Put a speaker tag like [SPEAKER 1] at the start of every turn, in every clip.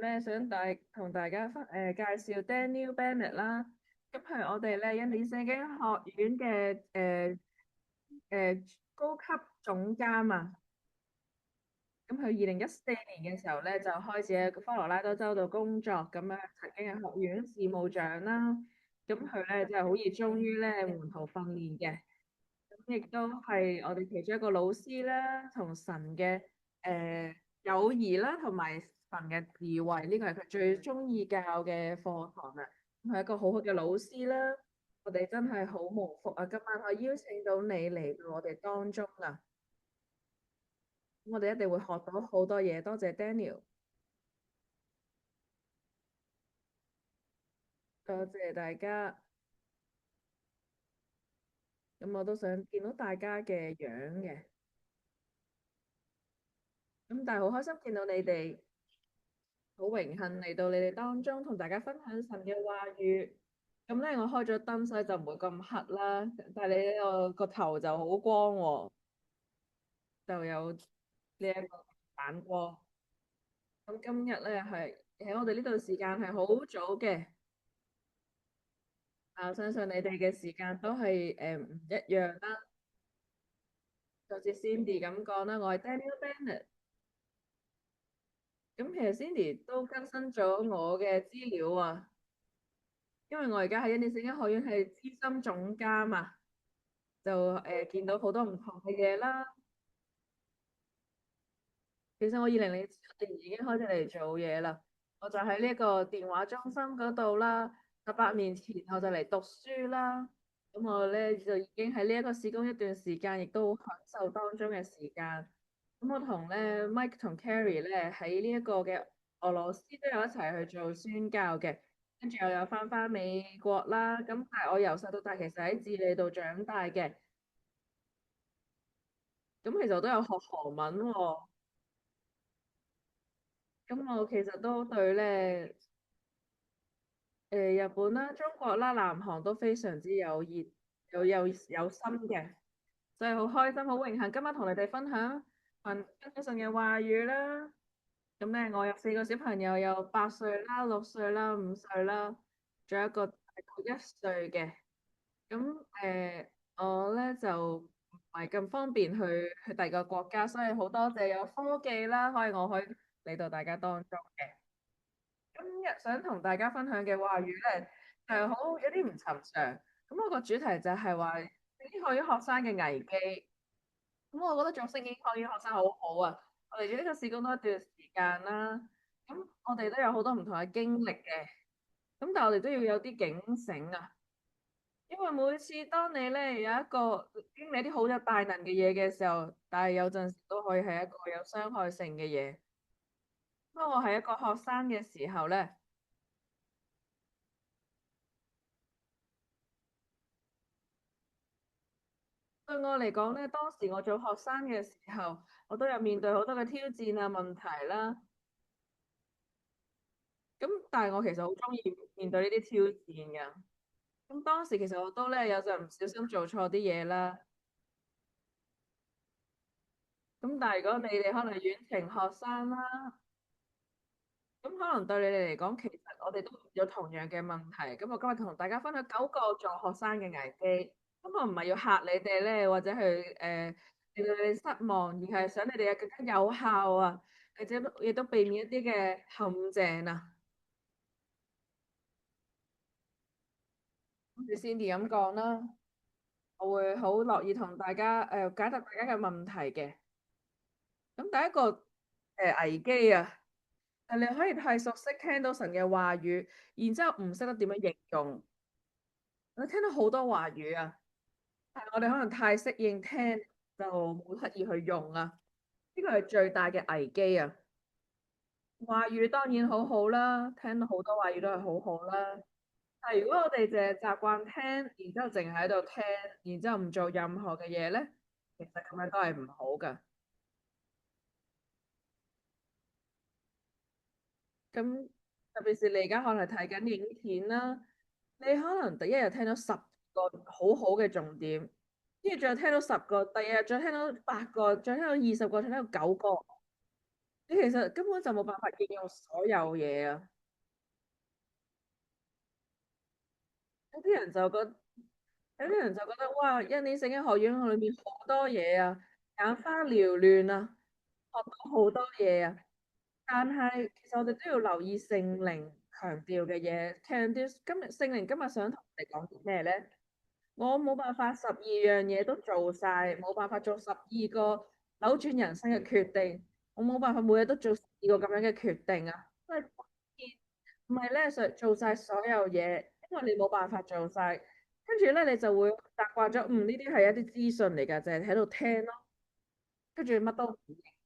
[SPEAKER 1] 咧想同大家介紹 Daniel Bennett 啦。咁係我哋咧印尼聖經學院嘅高級總監啊。咁佢2014年嘅時候咧就開始喺科羅拉多州度工作，咁樣曾經係學院事務長啦。咁佢咧就係好熱衷於咧門徒訓練嘅。亦都係我哋其中一個老師啦，同神嘅友誼啦，同埋神嘅智慧，呢個係佢最中意教嘅課堂啊。佢係一個好好嘅老師啦，我哋真係好蒙福啊！今晚可以邀請到你嚟到我哋當中啊，我哋一定會學到好多嘢。多謝 Daniel，多謝大家。咁我都想見到大家嘅樣嘅，咁但係好開心見到你哋。好榮幸嚟到你哋當中，同大家分享神嘅話語。咁咧，我開咗燈，所以就唔會咁黑啦。但係你呢個頭就好光喎，就有呢一個反光。咁今日咧係喺我哋呢度時間係好早嘅，我相信你哋嘅時間都係唔一樣啦。就似 Cindy 咁講啦，我係 Daniel Bennett。咁其實 Cindy 都更新咗我嘅資料啊，因為我而家喺印尼聖經學院係資深總監啊。就見到好多唔同嘅嘢啦。其實我2007年已經開始嚟做嘢啦，我就喺呢個電話中心嗰度啦。18年前我就嚟讀書啦。咁我咧就已經喺呢一個事工一段時間，亦都好享受當中嘅時間。咁我同咧 Mike 同 Carrie 咧喺呢一個嘅俄羅斯都有一齊去做宣教嘅，跟住又有翻美國啦。咁但係我由細到大其實喺智利度長大嘅。咁其實我都有學韓文喎。咁我其實都對咧，日本啦、中國啦、南韓都非常之有熱、有心嘅，所以好開心、好榮幸今晚同你哋分享神嘅話語啦。咁咧，我有4個小朋友，有8歲啦、6歲啦、5歲啦，仲有一個大概1歲嘅。咁我咧就唔係咁方便去第二個國家，所以好多謝有科技啦，我可以嚟到大家當中嘅。今日想同大家分享嘅話語咧，係好有啲唔尋常。咁我個主題就係話聖經學院學生嘅危機。咁我覺得做聖經學院學生好好啊。我嚟咗呢個事工多一段時間啦。咁我哋都有好多唔同嘅經歷嘅。咁但係我哋都要有啲警醒啊。因為每次當你咧有一個經歷啲好有大能嘅嘢嘅時候，但係有陣時都可以係一個有傷害性嘅嘢。當我係一個學生嘅時候咧。對我嚟講咧，當時我做學生嘅時候，我都有面對好多嘅挑戰啊、問題啦。咁但係我其實好中意面對呢啲挑戰嘅。咁當時其實我都咧有陣唔小心做錯啲嘢啦。咁但係如果你哋可能係遠程學生啦，咁可能對你哋嚟講，其實我哋都有同樣嘅問題。咁我今日同大家分享9個做學生嘅危機。咁我唔係要嚇你哋咧，或者去令到你哋失望，而係想你哋更加有效啊，或者亦都避免一啲嘅陷阱啊。好似 Cindy 咁講啦，我會好樂意同大家解答大家嘅問題嘅。咁第一個危機啊，係你可以太熟悉聽到神嘅話語，然之後唔識得點樣應用。你聽到好多話語啊，但係我哋可能太適應聽，就冇刻意去用啊。呢個係最大嘅危機啊！話語當然好好啦，聽到好多話語都係好好啦。但係如果我哋淨係習慣聽，然之後淨係喺度聽，然之後唔做任何嘅嘢咧，其實咁樣都係唔好噶。咁特別是你而家可能睇緊影片啦，你可能第一日聽到10個好好嘅重點，跟住再聽到10個，第二日再聽到8個，再聽到20個，再聽到9個。你其實根本就冇辦法應用所有嘢啊！有啲人就覺，有啲人就覺得哇，一年聖經學院裏面好多嘢啊，眼花繚亂啊，學到好多嘢啊。但係其實我哋都要留意聖靈強調嘅嘢，強調今日聖靈今日想同我哋講啲咩咧？我冇辦法12樣嘢都做晒，冇辦法做12個扭轉人生嘅決定，我冇辦法每日都做12個咁樣嘅決定啊！因為唔係咧，做晒所有嘢，因為你冇辦法做晒，跟住咧你就會習慣咗，呢啲係一啲資訊嚟㗎，就係喺度聽咯。跟住乜都唔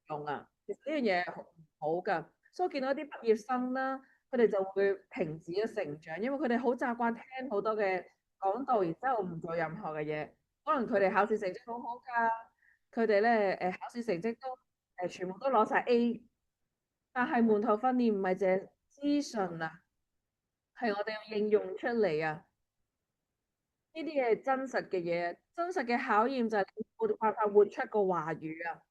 [SPEAKER 1] 用啊，其實呢樣嘢係唔好噶，所以我見到啲畢業生啦，佢哋就會停止咗成長，因為佢哋好習慣聽好多嘅講道，然之後唔做任何嘅嘢。可能佢哋考試成績好好噶，佢哋咧考試成績都全部都攞晒 A，但係門頭訓練唔係淨係資訊啊，係我哋要應用出嚟啊，呢啲嘢係真實嘅嘢，真實嘅考驗就係你冇辦法活出個話語啊。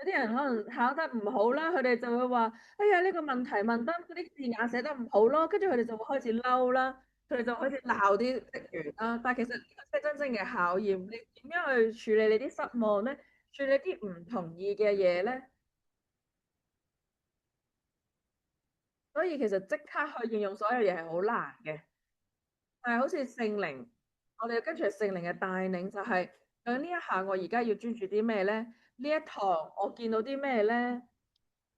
[SPEAKER 1] 有啲人可能考得唔好啦，佢哋就會話：哎呀，呢個問題問得嗰啲字眼寫得唔好咯，跟住佢哋就會開始嬲啦，佢哋就開始鬧啲職員啦。但係其實呢個先係真正嘅考驗，你點樣去處理你啲失望咧？處理啲唔同意嘅嘢咧？所以其實即刻去應用所有嘢係好難嘅。但係好似聖靈，我哋要跟隨聖靈嘅帶領，就係喺呢一下我而家要專注啲咩咧？呢一堂我見到啲咩咧？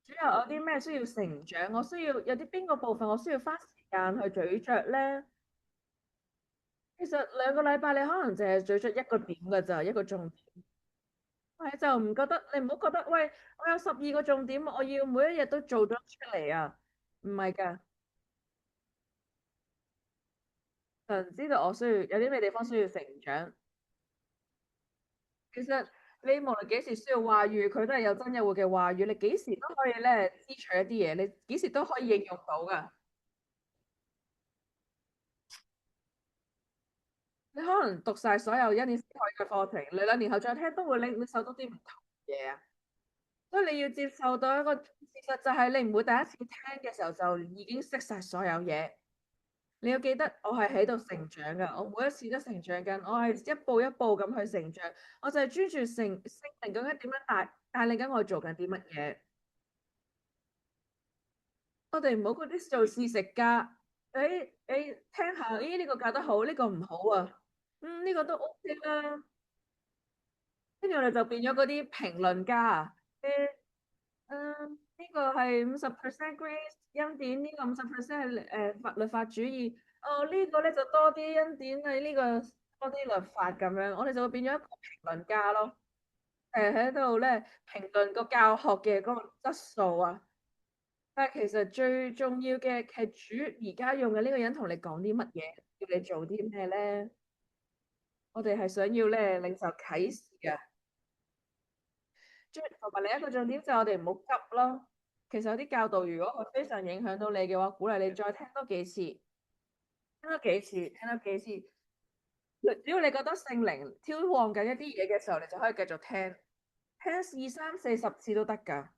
[SPEAKER 1] 主要有啲咩需要成長？我需要有啲邊個部分我需要花時間去咀嚼咧？其實2個禮拜你可能淨係咀嚼一個點㗎咋，一個重點。係就唔覺得，你唔好覺得，喂，我有12個重點，我要每一日都做咗出嚟啊！唔係㗎，神知道我需要有啲咩地方需要成長。其實你無論幾時需要話語，佢都係有真有活嘅話語，你幾時都可以咧支取一啲嘢，你幾時都可以應用到㗎。你可能讀晒所有一年四海嘅課程，你2年後再聽都會你受到啲唔同嘢啊。所以你要接受到一個事實，就係你唔會第一次聽嘅時候就已經識晒所有嘢。你要記得，我係喺度成長噶，我每一次都成長緊，我係一步一步咁去成長。我就係專注聖靈究竟點樣帶領緊我做緊啲乜嘢。我哋唔好嗰啲做試食家，誒聽下，咦呢個教得好，呢個唔好啊，呢個都 OK 啦。跟住我哋就變咗嗰啲評論家啊，呢個係50% grace 恩典，呢個50% 係律法主義。哦，呢個咧就多啲恩典，係呢個多啲律法咁樣，我哋就會變咗一個評論家咯。喺度咧評論個教學嘅嗰個質素啊。但係其實最重要嘅係主而家用嘅呢個人同你講啲乜嘢，要你做啲咩咧？我哋係想要咧領受啟示啊！同埋另一個重點就係我哋唔好急咯。其實有啲教導，如果佢非常影響到你嘅話，鼓勵你再聽多幾次，聽多幾次，聽多幾次。只要你覺得聖靈挑旺緊一啲嘢嘅時候，你就可以繼續聽，聽2、3、4、10次都得㗎。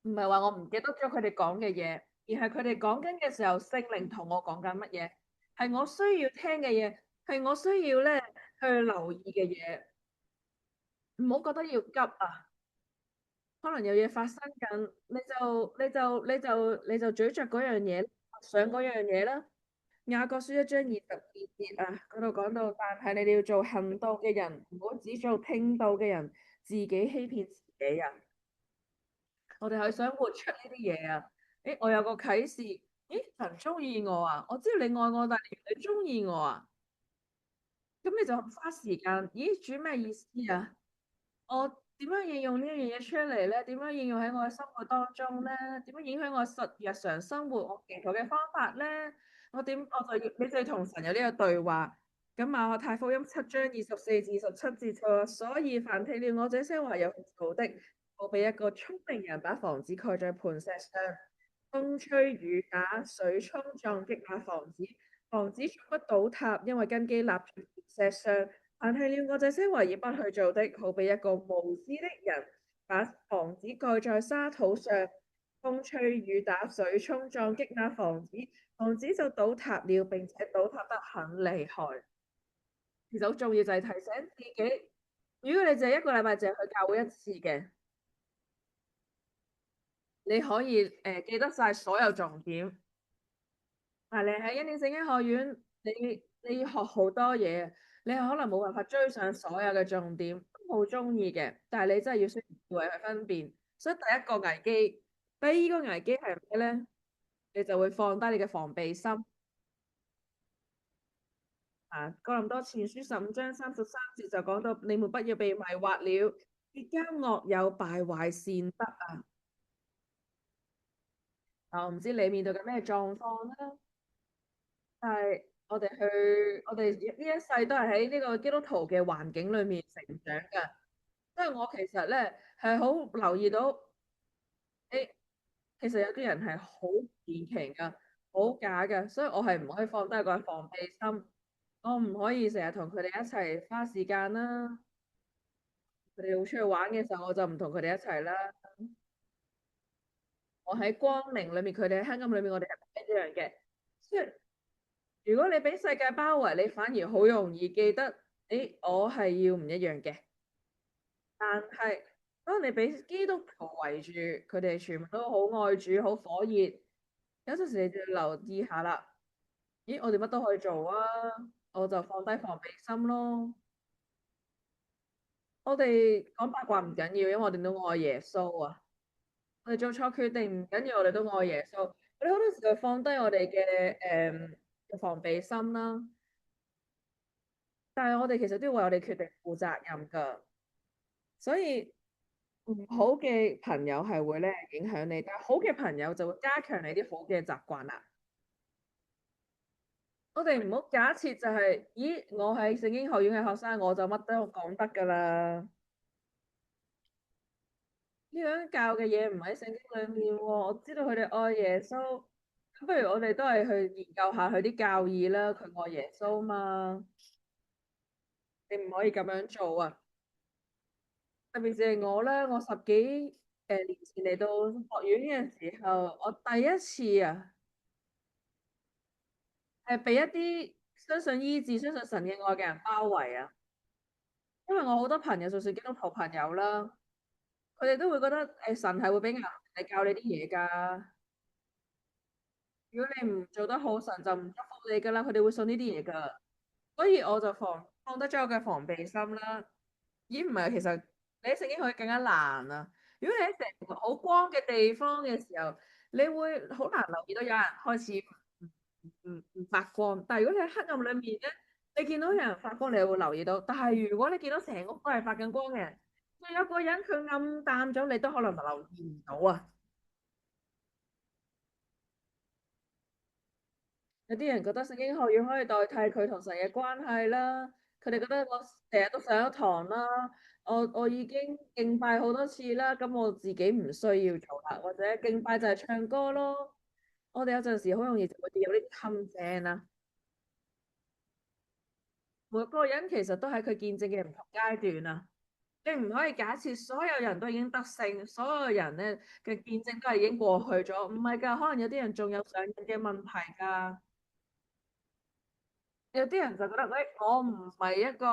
[SPEAKER 1] 唔係話我唔記得咗佢哋講嘅嘢，而係佢哋講緊嘅時候，聖靈同我講緊乜嘢，係我需要聽嘅嘢，係我需要咧去留意嘅嘢。唔好覺得要急啊！可能有嘢發生緊，你就咀嚼嗰樣嘢，想嗰樣嘢啦。雅各書1章22節啊，嗰度講到，但係你哋要做行道嘅人，唔好只做聽道嘅人，自己欺騙自己啊！我哋係想活出呢啲嘢啊！誒，我有個啟示，咦，神中意我啊！我知道你愛我，但係你中意我啊！咁你就花時間，咦，主咩意思啊？我點樣應用呢樣嘢出嚟咧？點樣應用喺我嘅生活當中咧？點樣影響我日常生活？我祈禱嘅方法咧？你就要同神有呢個對話。咁馬可太福音7章24至27節就話，所以凡聽了我這些話有做的，我比一個聰明人把房子蓋在磐石上，風吹雨打，水沖撞擊那房子，防止不倒塌，因為根基立在磐石上。但係了我這些為而不去做的，好比一個無知的人，把房子蓋在沙土上，風吹雨打水沖撞擊那房子，房子就倒塌了，並且倒塌得很厲害。其實好重要就係提醒自己，如果你淨係一個禮拜淨係去教會一次嘅，你可以記得晒所有重點。但係你喺一年聖經學院，你要學好多嘢，你可能冇辦法追上所有嘅重點，都好中意嘅，但係你真係要識智慧去分辨。所以第一個危機，第二個危機係咩咧？你就會放低你嘅防備心。啊，哥林多前書15章33節就講到，你們不要被迷惑了，結交惡友，敗壞善德啊！啊，我唔知你面對緊咩狀況啦。但係我哋呢一世都係喺呢個基督徒嘅環境裏面成長㗎，所以我其實咧係好留意到，誒，其實有啲人係好典型㗎，好假㗎，所以我係唔可以放低個防備心，我唔可以成日同佢哋一齊花時間啦。佢哋好出去玩嘅時候，我就唔同佢哋一齊啦。我喺光明裏面，佢哋喺黑暗裏面，我哋係唔一樣嘅。所以如果你俾世界包圍，你反而好容易記得，誒，我係要唔一樣嘅。但係當你俾基督徒圍住，佢哋全部都好愛主、好火熱，有陣時你就要留意下啦。咦，我哋乜都可以做啊，我就放低防備心咯。我哋講八卦唔緊要，因為我哋都愛耶穌啊。我哋做錯決定唔緊要，我哋都愛耶穌。我哋好多時候放低我哋嘅防備心啦。但係我哋其實都要為我哋決定負責任噶，所以唔好嘅朋友係會咧影響你，但係好嘅朋友就會加強你啲好嘅習慣啦。我哋唔好假設就係，咦，我係聖經學院嘅學生，我就乜都講得噶啦。呢樣教嘅嘢唔喺聖經裏面喎，我知道佢哋愛耶穌，咁不如我哋都係去研究下佢啲教義啦。佢愛耶穌嘛，你唔可以咁樣做啊！特別是我咧，我十幾年前嚟到學院嘅時候，我第一次啊，係俾一啲相信醫治、相信神嘅愛嘅人包圍啊。因為我好多朋友，就算基督徒朋友啦，佢哋都會覺得神係會俾壓力教你啲嘢㗎。如果你唔做得好，神就唔祝福你㗎啦。佢哋會信呢啲嘢㗎，所以我就放得咗我嘅防備心啦。咦，唔係啊，其實你喺聖經可以更加難啊！如果你喺成個好光嘅地方嘅時候，你會好難留意到有人開始唔發光。但係如果你喺黑暗裏面咧，你見到有人發光，你會留意到。但係如果你見到成屋都係發緊光嘅，仲有個人佢暗淡咗，你都可能留意唔到啊！有啲人覺得聖經學院可以代替佢同神嘅關係啦，佢哋覺得我成日都上咗堂啦，我已經敬拜好多次啦，咁我自己唔需要做啦，或者敬拜就係唱歌咯。我哋有陣時好容易就會跌入呢啲陷阱啊。每個人其實都喺佢見證嘅唔同階段啊，你唔可以假設所有人都已經得勝，所有人咧嘅見證都係已經過去咗，唔係㗎，可能有啲人仲有上癮嘅問題㗎。有啲人就覺得，喂，我唔係一個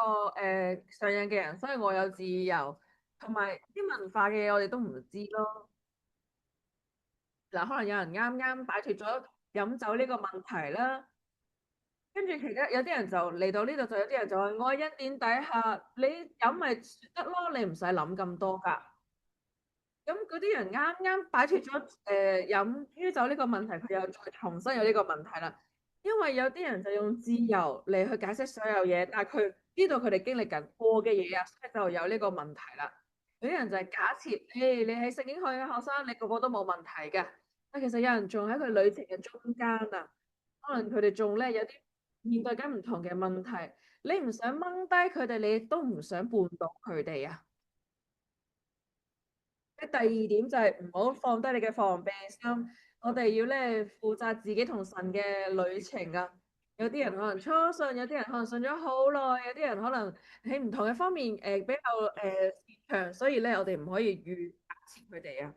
[SPEAKER 1] 上癮嘅人，所以我有自由，同埋啲文化嘅嘢我哋都唔知咯。嗱，可能有人啱啱擺脱咗飲酒呢個問題啦，跟住其他有啲人就嚟到呢度，就有啲人就話愛恩典底下，你飲咪得咯，你唔使諗咁多㗎。咁嗰啲人啱啱擺脱咗飲酗酒呢個問題，佢又再重新有呢個問題啦。因為有啲人就用自由嚟去解釋所有嘢，但係佢知道佢哋經歷緊過嘅嘢啊，所以就有呢個問題啦。有啲人就係假設，你喺聖經學嘅學生，你個個都冇問題嘅。但其實有人仲喺佢旅程嘅中間啊，可能佢哋仲咧有啲面對緊唔同嘅問題。你唔想掹低佢哋，你亦都唔想絆倒佢哋啊。第二點就係唔好放低你嘅防備心，我哋要咧負責自己同神嘅旅程啊。有啲人可能初信，有啲人可能信咗好耐，有啲人可能喺唔同嘅方面比較擅長，所以咧我哋唔可以假設佢哋啊。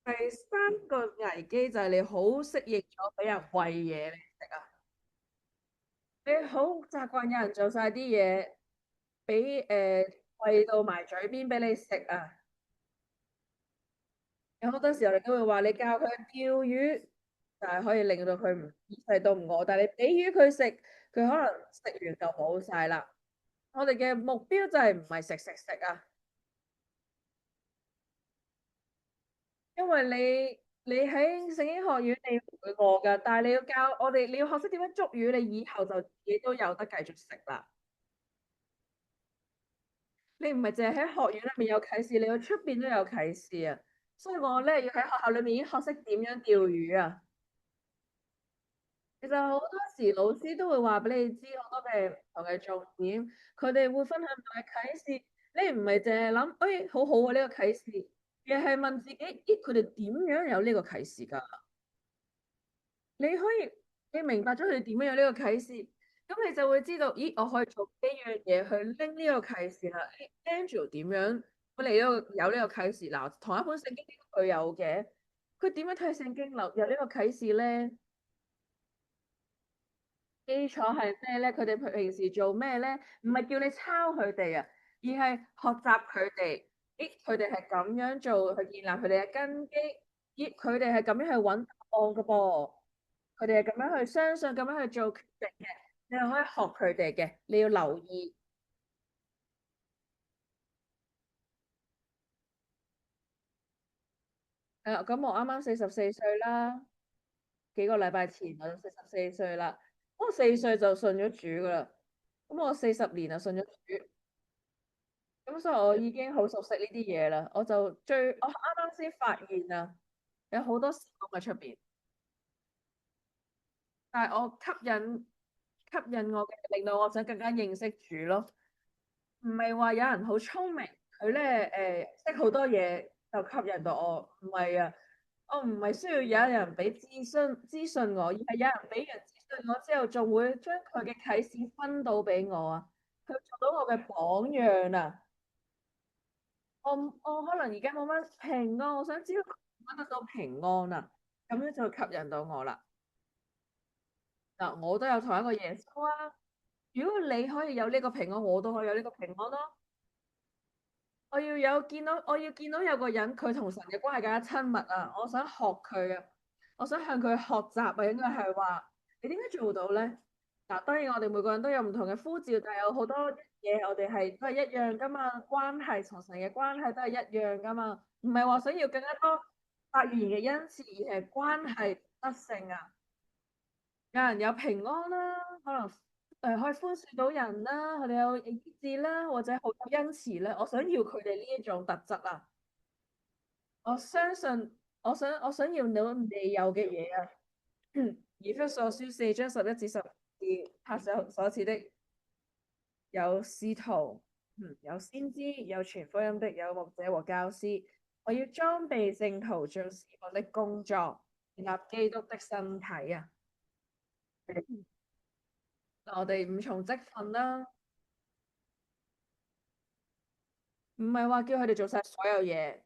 [SPEAKER 1] 第三個危機就係你好適應咗俾人餵嘢你食啊，你好習慣有人做晒啲嘢，俾餵到埋嘴邊俾你食啊。有好多時候你都會話你教佢釣魚，但係可以令到佢唔一世都唔餓，但係你俾魚佢食，佢可能食完就冇晒啦。我哋嘅目標就係唔係食啊，因為你喺聖經學院你唔會餓噶，但係你要教我哋，你要學識點樣捉魚，你以後就自己都有得繼續食啦。你唔係淨係喺學院裏面有啟示，你要出邊都有啟示啊。所以我咧要喺學校裏面已經學識點樣釣魚啊。其實好多時老師都會話俾你知好多嘅唔同嘅重點，佢哋會分享唔同嘅啟示。你唔係淨係諗，誒，好好啊呢個啟示，而係問自己，咦，佢哋點樣有呢個啟示㗎？你可以，你明白咗佢哋點樣有呢個啟示，咁你就會知道，咦，我可以做呢樣嘢去拎呢個啟示啦。Angel 點樣佢嚟呢個有呢個啟示？嗱，同一本聖經佢有嘅，佢點樣睇聖經有呢個啟示咧？基礎係咩咧？佢哋平時做咩咧？唔係叫你抄佢哋啊，而係學習佢哋。咦，佢哋係咁樣做去建立佢哋嘅根基。咦，佢哋係咁樣去揾答案噶噃。佢哋係咁樣去相信，咁樣去做決定嘅。你係可以學佢哋嘅，你要留意。咁我啱啱44歲啦，幾個禮拜前我就44歲啦。我4歲就信咗主噶啦，咁我40年就信咗主。咁所以我已經好熟悉呢啲嘢啦，我啱啱先發現啊，有好多事工喺出邊，但係我吸引我嘅，令到我想更加認識主咯。唔係話有人好聰明，佢咧識好多嘢就吸引到我，唔係啊，我唔係需要有人俾資訊我，而係有人俾人資訊我之後，仲會將佢嘅啟示分到俾我啊，佢做到我嘅榜樣啊。我可能而家冇乜平安，我想知道揾得到平安啊，咁樣就吸引到我啦。嗱，我都有同一個耶穌啊。如果你可以有呢個平安，我都可以有呢個平安咯。我要見到有個人，佢同神嘅關係更加親密啊！我想學佢啊，我想向佢學習啊，應該係話你點解做到咧？嗱，當然我哋每個人都有唔同嘅呼召，但係有好多嘢我哋係都係一樣噶嘛，關係同神嘅關係都係一樣噶嘛，唔係話想要更加多發言嘅恩賜，而係關係得勝啊！有人有平安啦，可能可以寬恕到人啦，佢哋有意志啦，或者好有恩慈咧。我想要佢哋呢一種特質啊！我相信，我想要你未有嘅嘢啊！以弗所書4章11至12節，他所賜的有使徒，有先知，有傳福音的，有牧者和教師。我要裝備聖徒做事奉的工作，建立基督的身體啊！我哋五重職分啦，唔係話叫佢哋做晒所有嘢，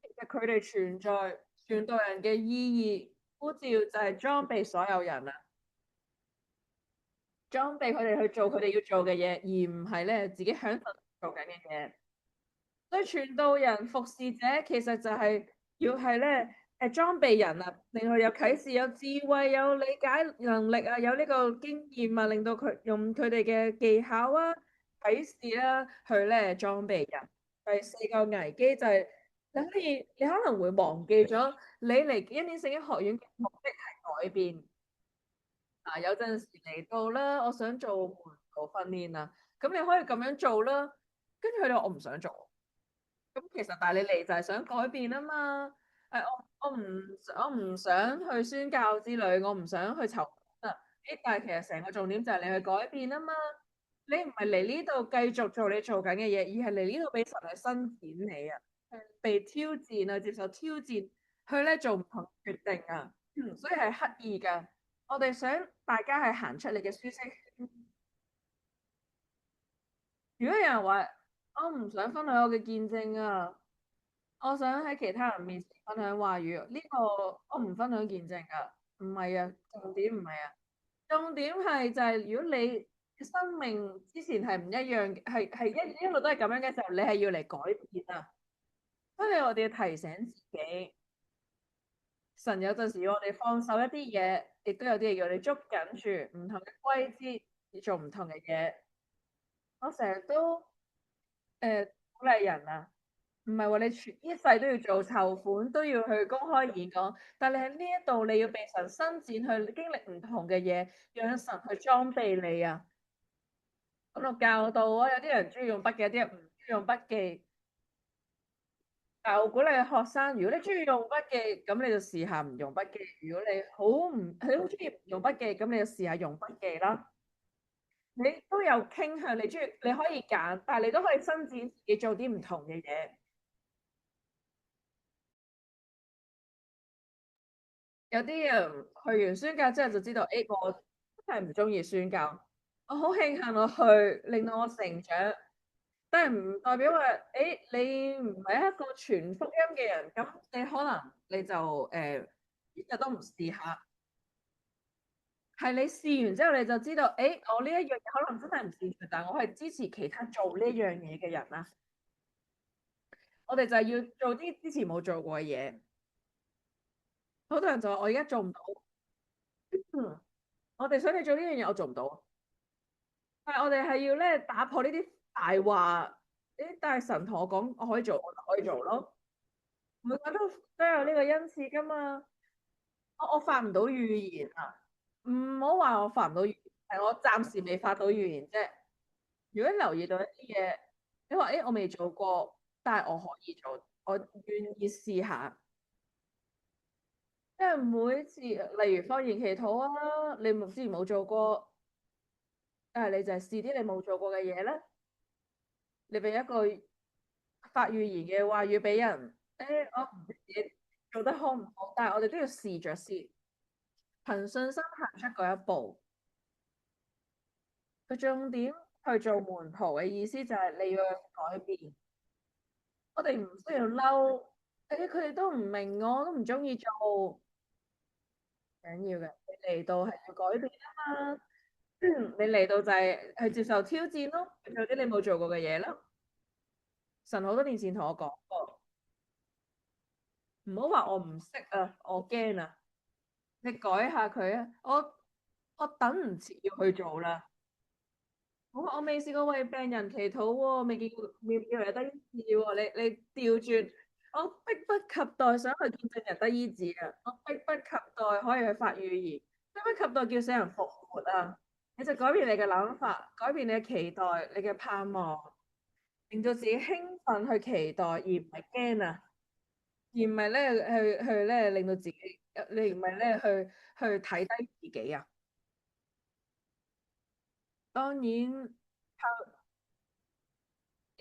[SPEAKER 1] 其實佢哋存在傳道人嘅意義呼召就係裝備所有人啊，裝備佢哋去做佢哋要做嘅嘢，而唔係咧自己享受做緊嘅嘢。所以傳道人、服侍者其實就係要係咧裝備人啊，令佢有啟示、有智慧、有理解能力啊，有呢個經驗啊，令到佢用佢哋嘅技巧啊、啟示啦，去咧裝備人。第四個危機就係你可能會忘記咗你嚟一年聖經學院嘅目的係改變。有陣時嚟到啦，我想做門徒訓練啊，咁你可以咁樣做啦。跟住佢哋話我唔想做。咁其實，但係你嚟就係想改變啊嘛。我唔想去宣教之旅，我唔想去籌款啊。但係其實成個重點就係你去改變啊嘛。你唔係嚟呢度繼續做你做緊嘅嘢，而係嚟呢度俾神去伸展你啊，被挑戰啊，接受挑戰，去咧做唔同決定啊。所以係刻意噶。我哋想大家係行出你嘅舒適圈。如果有人話我唔想分享我嘅見證啊，我想喺其他人面前分享話語，呢個我唔分享見證啊，唔係啊，重點唔係啊，重點係就係如果你嘅生命之前係唔一樣嘅，係一路都係咁樣嘅時候，你係要嚟改變啊。所以我哋要提醒自己，神有陣時要我哋放手一啲嘢，亦都有啲嘢要我哋捉緊住唔同嘅規則，要做唔同嘅嘢。我成日都鼓勵人啊，唔係話你全一世都要做籌款，都要去公開演講，但你喺呢一度你要被神伸展去經歷唔同嘅嘢，讓神去裝備你啊。咁我教導啊，有啲人中意用筆記，有啲人唔中意用筆記。但我鼓勵學生，如果你中意用筆記，咁你就試下唔用筆記；如果你好中意唔用筆記，咁你就試下用筆記啦。你都有傾向，你中意你可以揀，但係你都可以伸展自己做啲唔同嘅嘢。有啲人去完宣教之後就知道，誒，我真係唔中意宣教。我好慶幸我去，令到我成長，但係唔代表話，誒，你唔係一個傳福音嘅人，咁你可能你就一日都唔試下。係你試完之後，你就知道，誒，我呢一樣嘢可能真係唔擅長，但係我係支持其他做呢樣嘢嘅人啦。我哋就係要做啲之前冇做過嘅嘢。好多人就話我而家做唔到，嗯，我哋想你做呢樣嘢，我做唔到。但係我哋係要咧打破呢啲大話，誒，但係神同我講我可以做，我就可以做咯。每個都有呢個恩賜噶嘛。我發唔到語言啊，唔好話我發唔到語言，係我暫時未發到語言啫。如果留意到一啲嘢，你話誒我未做過，但係我可以做，我願意試下。因為每次例如方言祈禱啊，你之前冇做過，但係你就係試啲你冇做過嘅嘢咧。你俾一個發語言嘅話語俾人，誒我唔知自己做得好唔好，但係我哋都要試着先，憑信心行出嗰一步。個重點去做門徒嘅意思就係你要改變。我哋唔需要嬲，佢哋都唔明我，都唔中意做，緊要嘅。你嚟到係要改變啊嘛，你嚟到就係去接受挑戰咯，做啲你冇做過嘅嘢咯。神好多年前同我講過，唔好話我唔識啊，我驚啊，你改下佢啊，我等唔切要去做啦。我未試過為病人祈禱喎，未見過人得醫治喎。你調轉，我迫不及待想去見證人得醫治啊！我迫不及待可以去發預言，迫不及待叫死人復活啊！你就改變你嘅諗法，改變你嘅期待，你嘅盼望，令到自己興奮去期待，而唔係驚啊！而唔係咧去咧令到自己，你唔係咧去睇低自己啊！當然。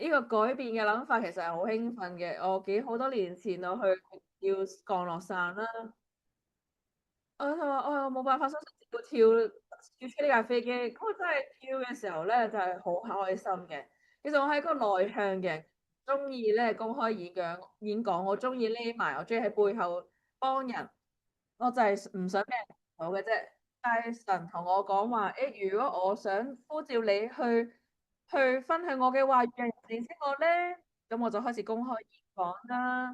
[SPEAKER 1] 呢個改變嘅諗法其實係好興奮嘅。我好多年前我去要降落傘啦，我話我冇辦法收拾要跳出呢架飛機。咁我真係跳嘅時候咧，就係好開心嘅。其實我係一個內向嘅，中意咧公開演講，我中意匿埋，我中意喺背後幫人，我就係唔想俾人睇到嘅啫。但係神同我講話，誒，如果我想呼召你去分享我嘅話，讓人認識我咧，咁我就開始公開演講啦。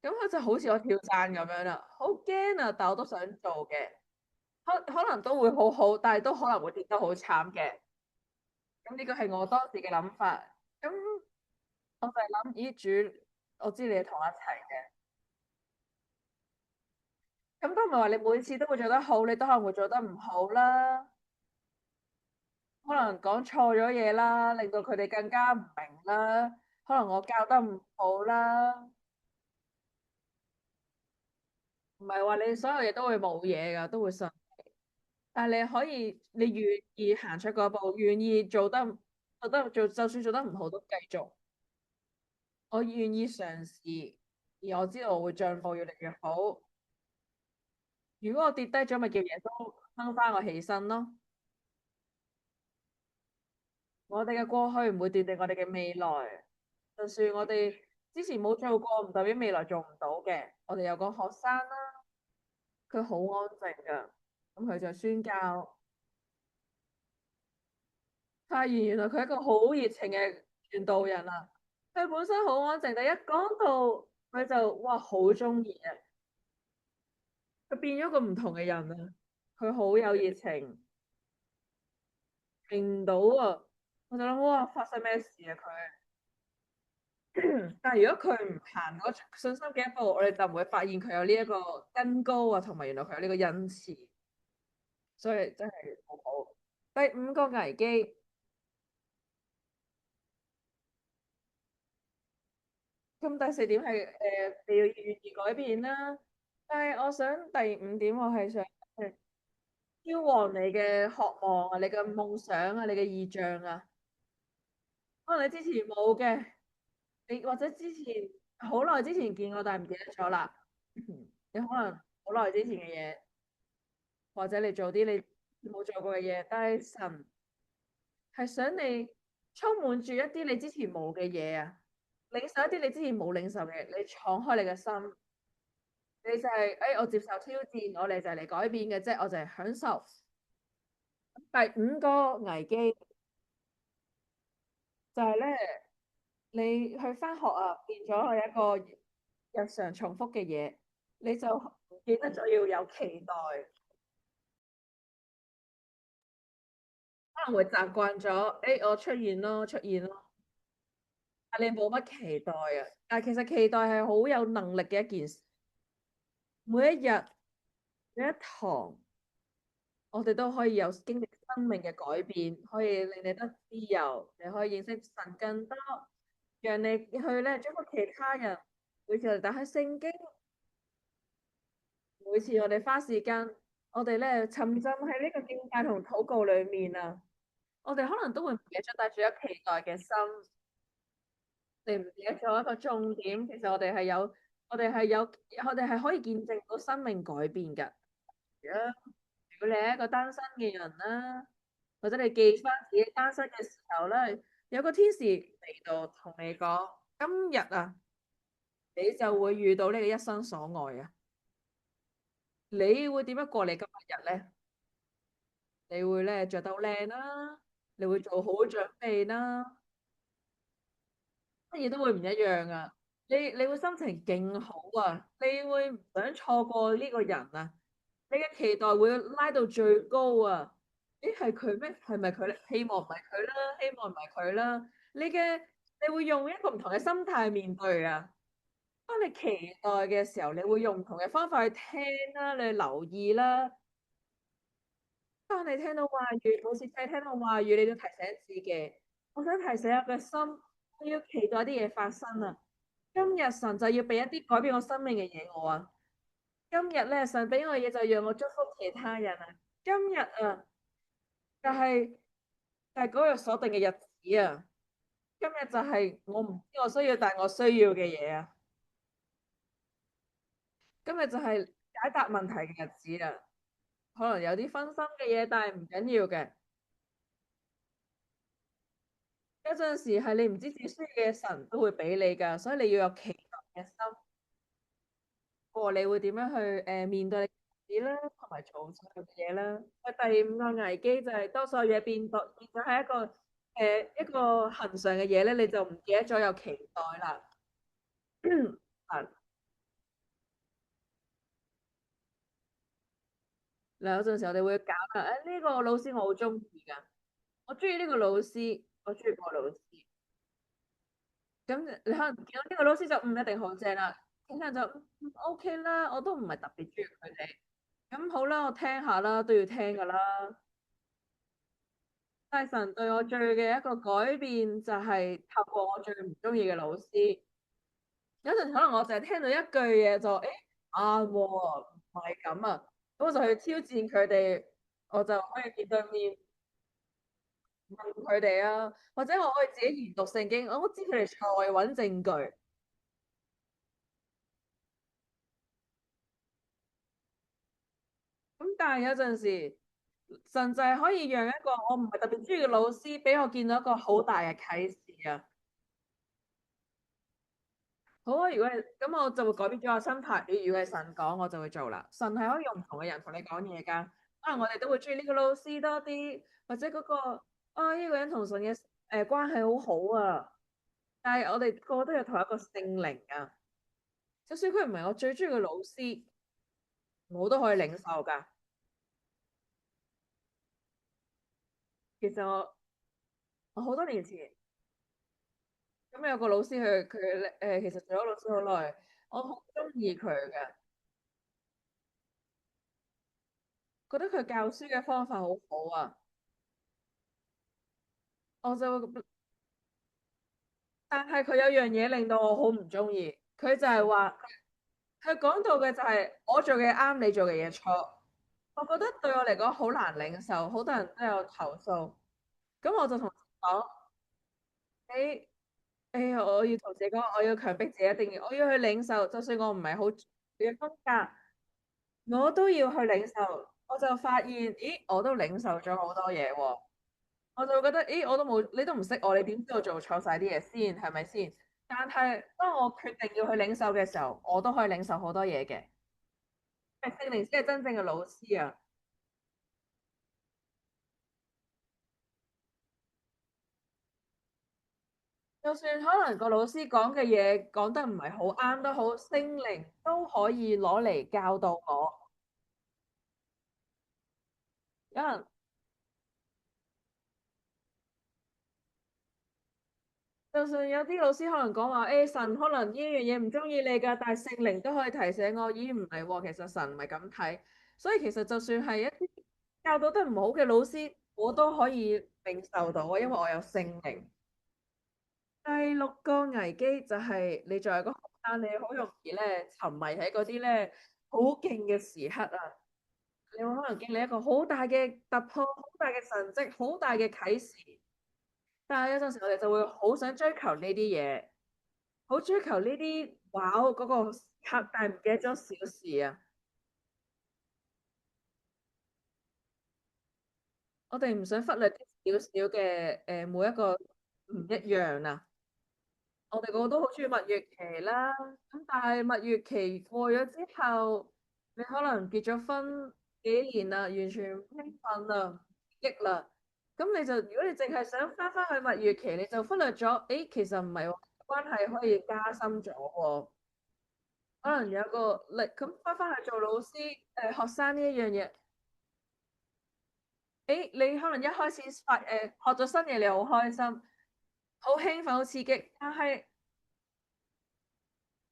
[SPEAKER 1] 咁佢就好似我跳傘咁樣啦，好驚啊！但我都想做嘅，可能都會好好，但係都可能會跌得好慘嘅。咁呢個係我當時嘅諗法。咁我就係諗，咦主，我知你係同我一齊嘅。咁都唔係話你每次都會做得好，你都可能會做得唔好啦。可能講錯咗嘢啦，令到佢哋更加唔明啦。可能我教得唔好啦，唔係話你所有嘢都會冇嘢㗎，都會信。但係你可以，你願意行出嗰步，願意就算做得唔好都繼續。我願意嘗試，而我知道我會進步越嚟越好。如果我跌低咗，咪叫耶穌掹翻我起身咯。我哋嘅過去唔會斷定我哋嘅未來，就算我哋之前冇做過，唔代表未來做唔到嘅。我哋有個學生啦，佢好安靜噶，咁佢就宣教。發現原來佢係一個好熱情嘅傳道人啊！佢本身好安靜，但一講到佢就哇好中意啊！佢變咗個唔同嘅人啊！佢好有熱情，停唔到啊！我就諗哇，發生咩事啊佢？但係如果佢唔行嗰信心嘅一步，我哋就唔會發現佢有呢一個根高啊，同埋原來佢有呢個恩賜，所以真係好好。第五個危機，咁第四點係你要願意改變啦。但係我想第五點，我係想消旺你嘅渴望啊，你嘅夢想啊，你嘅意象啊。可能你之前冇嘅，你或者之前好耐之前見過，但係唔記得咗啦。你可能好耐之前嘅嘢，或者你做啲你冇做過嘅嘢，但係神係想你充滿住一啲你之前冇嘅嘢啊，領受一啲你之前冇領受嘅，你敞開你嘅心，你就係、我接受挑戰，我哋就係嚟改變嘅啫，我就係享受。第五個危機就係咧，你去翻學啊，變咗係一個日常重複嘅嘢，你就唔記得咗要有期待，可能會習慣咗，我出現咯，出現咯，但你冇乜期待啊。但係其實期待係好有能力嘅一件事，每一日每一堂，我哋都可以有經歷生命嘅改變，可以令你得自由，你可以認識神更多，讓你去咧祝福其他人。每次我哋打開聖經，每次我哋花時間，我哋咧沉浸喺呢個敬拜同禱告裏面啊，我哋可能都會唔記得咗帶住一期待嘅心，你唔記得咗一個重點。其實我哋係有，我哋係有，我哋係可以見證到生命改變㗎。如果你係一個單身嘅人啦，或者你記翻自己單身嘅時候咧，有個天使嚟到同你講，今日啊，你就會遇到你嘅一生所愛啊！你會點樣過你今日咧？你會咧着到靚啦，你會做好準備啦，乜嘢都會唔一樣啊！你會心情勁好啊！你會唔想錯過呢個人啊！你嘅期待會拉到最高啊！係佢咩？係咪佢咧？希望唔係佢啦，希望唔係佢啦。你會用一個唔同嘅心態面對啊！當你期待嘅時候，你會用唔同嘅方法去聽啦，你留意啦。當你聽到話語，每次聽到話語，你都提醒自己，我想提醒我嘅心，我要期待啲嘢發生啊！今日神就要俾一啲改變我生命嘅嘢我啊！今日咧，神俾我嘅嘢就讓我祝福其他人啊！今日啊，就係、就係嗰日鎖定嘅日子啊！今日就係我唔知我需要，但我需要嘅嘢啊！今日就係解答問題嘅日子啊！可能有啲分心嘅嘢，但係唔緊要嘅。有陣時係你唔知自己需要嘅，神都會俾你噶，所以你要有期待嘅心。過你會點樣去面對你自己啦，同埋做所有嘅嘢啦。第五個危機就係當所有嘢變咗係一個恆常嘅嘢咧，你就唔記得咗有期待啦。嗱，有陣時我哋會搞啊，呢個老師我好中意噶，我中意呢個老師，我中意個老師。咁你可能見到呢個老師就唔一定好正啦，其他人就OK 啦，我都唔係特別中意佢哋。咁好啦，我聽下啦，都要聽噶啦。大神對我最嘅一個改變就係透過我最唔中意嘅老師。有陣可能我淨係聽到一句嘢就啱喎，唔係咁啊，咁我就去挑戰佢哋，我就可以面對面問佢哋啊，或者我可以自己研讀聖經，我知佢哋錯，我揾證據。但係有陣時，神就係可以讓一個我唔係特別中意嘅老師，俾我見到一個好大嘅啟示啊！好啊，如果係咁，我就會改變咗個心態。如果係神講，我就會做啦。神係可以用唔同嘅人同你講嘢㗎。可能我哋都會中意呢個老師多啲，或者嗰個啊呢個人同神嘅關係好好啊。但係我哋個個都有同一個聖靈啊。就算佢唔係我最中意嘅老師，我都可以領受㗎。其實我好多年前咁有個老師，佢其實做咗老師好耐，我好中意佢嘅，覺得佢教書嘅方法好好啊。我就但係佢有樣嘢令到我好唔中意，佢就係話佢講到嘅就係我做嘅啱，你做嘅嘢錯。我覺得對我嚟講好難領受，好多人都有投訴。咁我就同佢講：你我要同自己講，我要強迫自己，一定要我要去領受，就算我唔係好中意嘅風格，我都要去領受。我就發現，咦，我都領受咗好多嘢喎。我就會覺得，咦，我都冇，你都唔識我，你點知我做錯晒啲嘢先，係咪先？但係當我決定要去領受嘅時候，我都可以領受好多嘢嘅。聖靈先係真正嘅老師啊！就算可能個老師講嘅嘢講得唔係好啱都好，聖靈都可以攞嚟教導我。有人就算有啲老師可能講話，神可能呢樣嘢唔中意你㗎，但係聖靈都可以提醒我，咦唔係喎，其實神唔係咁睇。所以其實就算係一啲教導得唔好嘅老師，我都可以領受到啊，因為我有聖靈。第六個危機就係你作為一個學生，你好容易咧沉迷喺嗰啲咧好勁嘅時刻啊！你會可能經歷一個好大嘅突破、好大嘅神蹟、好大嘅啟示，但係有陣時我哋就會好想追求呢啲嘢，好追求呢啲哇嗰個時刻，但係唔記得咗小事啊！我哋唔想忽略啲少少嘅每一個唔一樣啊！我哋個個都好中意蜜月期啦，咁但係蜜月期過咗之後，你可能結咗婚幾年啦，完全唔興奮啦，唔激啦，咁你就如果你淨係想翻去蜜月期，你就忽略咗，誒，其實唔係喎，關係可以加深咗喎，可能有個力咁翻去做老師，學生呢一樣嘢，誒，你可能一開始學咗新嘢，你好開心，好興奮，好刺激，但係，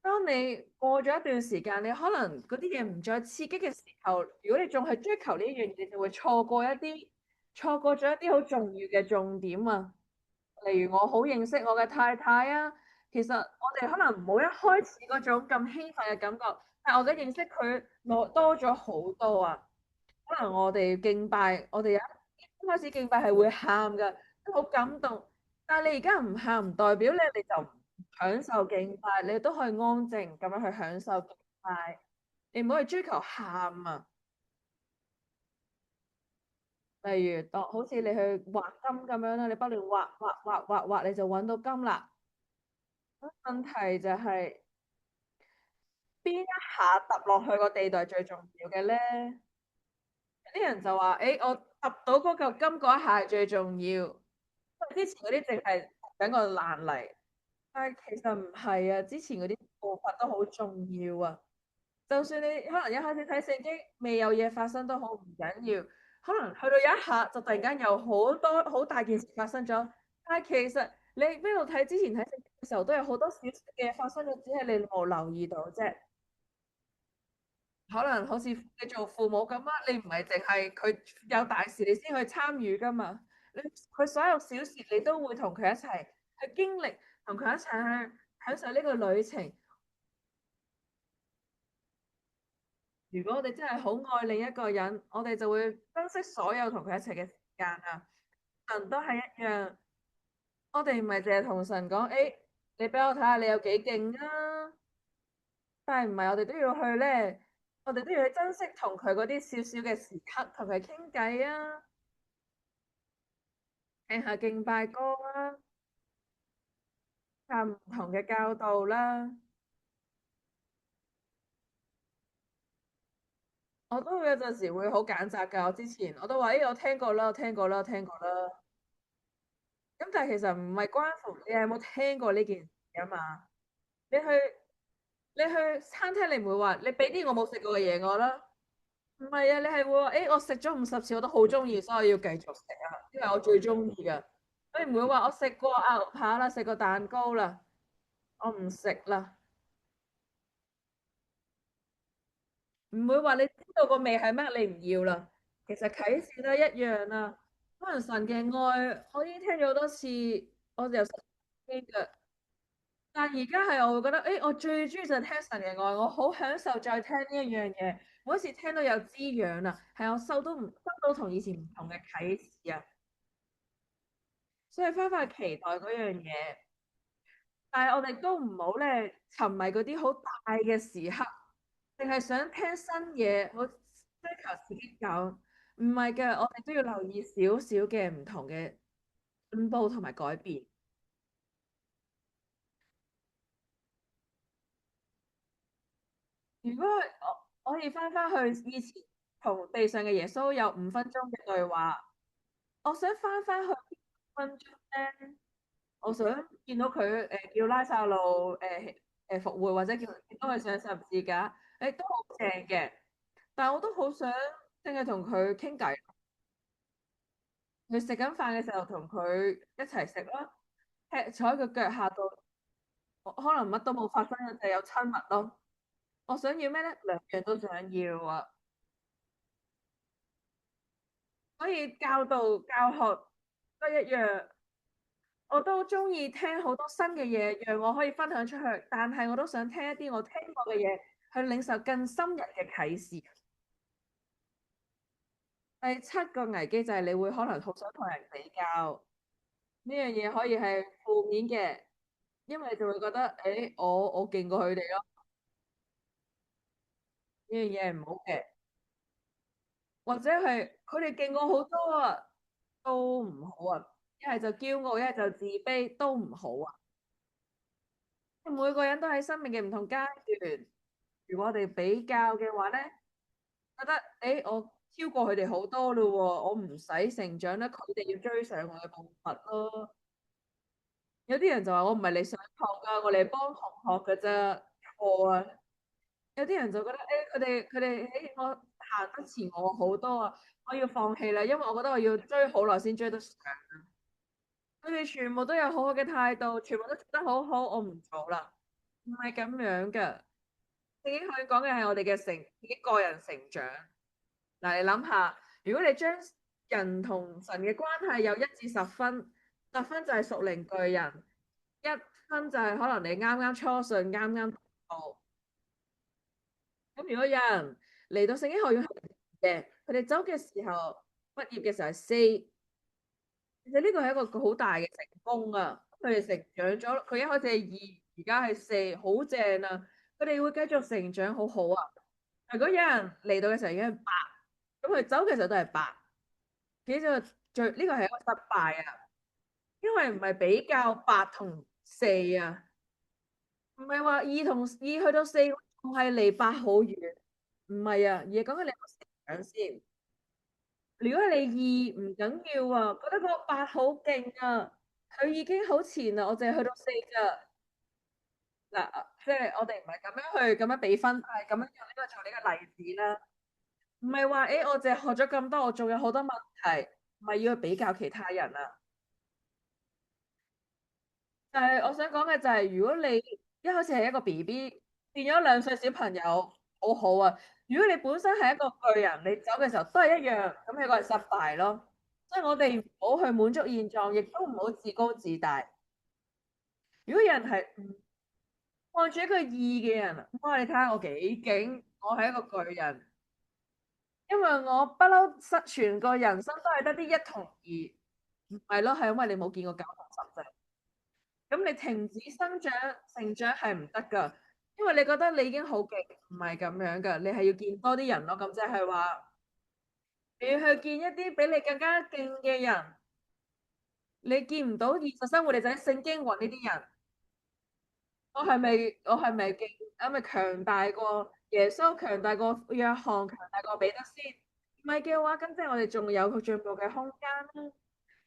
[SPEAKER 1] 當你過咗一段時間，你可能嗰啲嘢唔再刺激嘅時候，如果你仲係追求呢樣嘢，你就會錯過咗一啲好重要嘅重點啊。例如我好認識我嘅太太啊，其實我哋可能唔好一開始嗰種咁興奮嘅感覺，但係我覺得認識佢多咗好多啊。可能我哋敬拜，我哋一開始敬拜係會喊噶，都好感動。但係你而家唔喊，唔代表咧你就唔享受敬拜，你都可以安靜咁樣去享受敬拜。你唔好去追求喊啊！例如當好似你去畫金咁樣啦，你不斷畫，你就揾到金啦。問題就係邊一下揼落去個地袋最重要嘅咧？有啲人就話：，我揼到嗰嚿金嗰一下係最重要。之前嗰啲淨係等個爛泥，但係其實唔係啊，之前嗰啲步伐都好重要啊。就算你可能一開始睇聖經未有嘢發生都好唔緊要，可能去到有一下就突然間有好多好大件事發生咗，但係其實你邊度睇之前睇聖經嘅時候都有好多小小嘅嘢發生咗，只係你冇留意到啫。可能好似你做父母咁啊，你唔係淨係佢有大事你先去參與噶嘛，你佢所有小事你都會同佢一齊去經歷，同佢一齊去享受呢個旅程。如果我哋真係好愛另一個人，我哋就會珍惜所有同佢一齊嘅時間啊。神都係一樣，我哋唔係淨係同神講，你俾我睇下你有幾勁啊，但係唔係我哋都要去咧。我哋都要去珍惜同佢嗰啲少少嘅時刻，同佢傾偈啊，聽下敬拜歌啦，聽唔同嘅教導啦。我都會有陣時會好揀擇㗎。我之前我都話，我聽過啦，我聽過啦，我聽過啦。咁但係其實唔係關乎你有冇聽過呢件事啊嘛。你去你去餐廳，你唔會話你俾啲我冇食過嘅嘢我啦。唔係啊，你係會話，我食咗50次我都好中意，所以我要繼續食啊，因為我最中意㗎。你唔會話我食過牛扒啦，食過蛋糕啦，我唔食啦。唔會話你知道個味係乜，你唔要啦。其實啟示都一樣啊。可能神嘅愛，我已經聽咗好多次，我由細聽嘅。但係而家係我會覺得，我最中意就係聽神嘅愛，我好享受再聽呢一樣嘢。每一次聽到有滋養啊，係我收到同以前唔同嘅啟示啊。所以翻返去期待嗰樣嘢，但係我哋都唔好咧沉迷嗰啲好大嘅時刻，淨係想聽新嘢，我追求自己講，唔係嘅，我哋都要留意少少嘅唔同嘅進步同埋改變。如果我可以翻返去以前同地上嘅耶穌有5分鐘嘅對話，我想翻返去5分鐘咧，我想見到佢叫拉撒路復活，或者見到佢上十字架，都好正嘅。但係我都好想淨係同佢傾偈，佢食緊飯嘅時候同佢一齊食咯，坐喺佢腳下度，可能乜都冇發生，就有親密咯。我想要咩咧？兩樣都想要啊！所以教導教學都一樣，我都中意聽好多新嘅嘢，讓我可以分享出去。但係我都想聽一啲我聽過嘅嘢，去領受更深入嘅啟示。第7個危機就係你會可能好想同人比較，呢樣嘢可以係負面嘅，因為你就會覺得我勁過佢哋咯，呢樣嘢係唔好嘅，或者係佢哋勁過好多啊，都唔好啊，一係就驕傲，一係就自卑，都唔好啊。每個人都喺生命嘅唔同階段，如果我哋比較嘅話咧，覺得我超過佢哋好多咯喎，我唔使成長啦，佢哋要追上我嘅步伐咯。有啲人就話我唔係嚟上堂噶，我嚟幫同學噶啫，錯啊！有啲人就覺得佢哋我行得前我好多啊，我要放棄啦，因為我覺得我要追好耐先追得上。佢哋全部都有好好嘅態度，全部都做得好好，我唔做啦。唔係咁樣噶，聖經可以講嘅係我哋嘅自己個人成長。嗱，你諗下，如果你將人同神嘅關係有1至10分，10分就係屬靈巨人，1分就係可能你啱啱初信，啱啱到。咁如果有人嚟到聖經學院嘅，佢哋走嘅時候，畢業嘅時候係 C，其實呢個係一個好大嘅成功啊！佢哋成長咗，佢一開始係2，而家係4，好正啊！佢哋會繼續成長，好好啊！如果有人嚟到嘅時候已經係8，咁佢走嘅時候都係8，其實呢個係一個失敗啊！因為唔係比較8同4啊，唔係話2去到4仲係離8好遠，唔係啊，而係講緊你個成長先。如果你2唔緊要啊，覺得個8好勁啊，佢已經好前啦，我淨係去到4咋。嗱，即係我哋唔係咁樣比分，係咁樣用呢個做呢個例子啦。唔係話我淨係學咗咁多，我仲有好多問題，唔係要去比較其他人啊。但係我想講嘅就係，如果你一開始係一個 BB，變咗2歲小朋友，好好啊。如果你本身係一個巨人，你走嘅時候都係一樣，咁你個係失敗咯。所以我哋唔好去滿足現狀，亦都唔好自高自大。如果有人係望住一個2嘅人，哇！你睇下我幾勁，我係一個巨人，因為我不嬲全個人生都係得啲1同2，唔係咯，係因為你冇見過9同10啫。咁你停止生長成長係唔得噶。因為你覺得你已經好勁，唔係咁樣噶，你係要見多啲人咯。咁即係話，你要去見一啲比你更加勁嘅人，你見唔到現實生活，你就喺聖經揾呢啲人。我係咪勁？我係咪強大過耶穌，強大過約翰，強大過彼得先？唔係嘅話，咁即係我哋仲有佢進步嘅空間啦。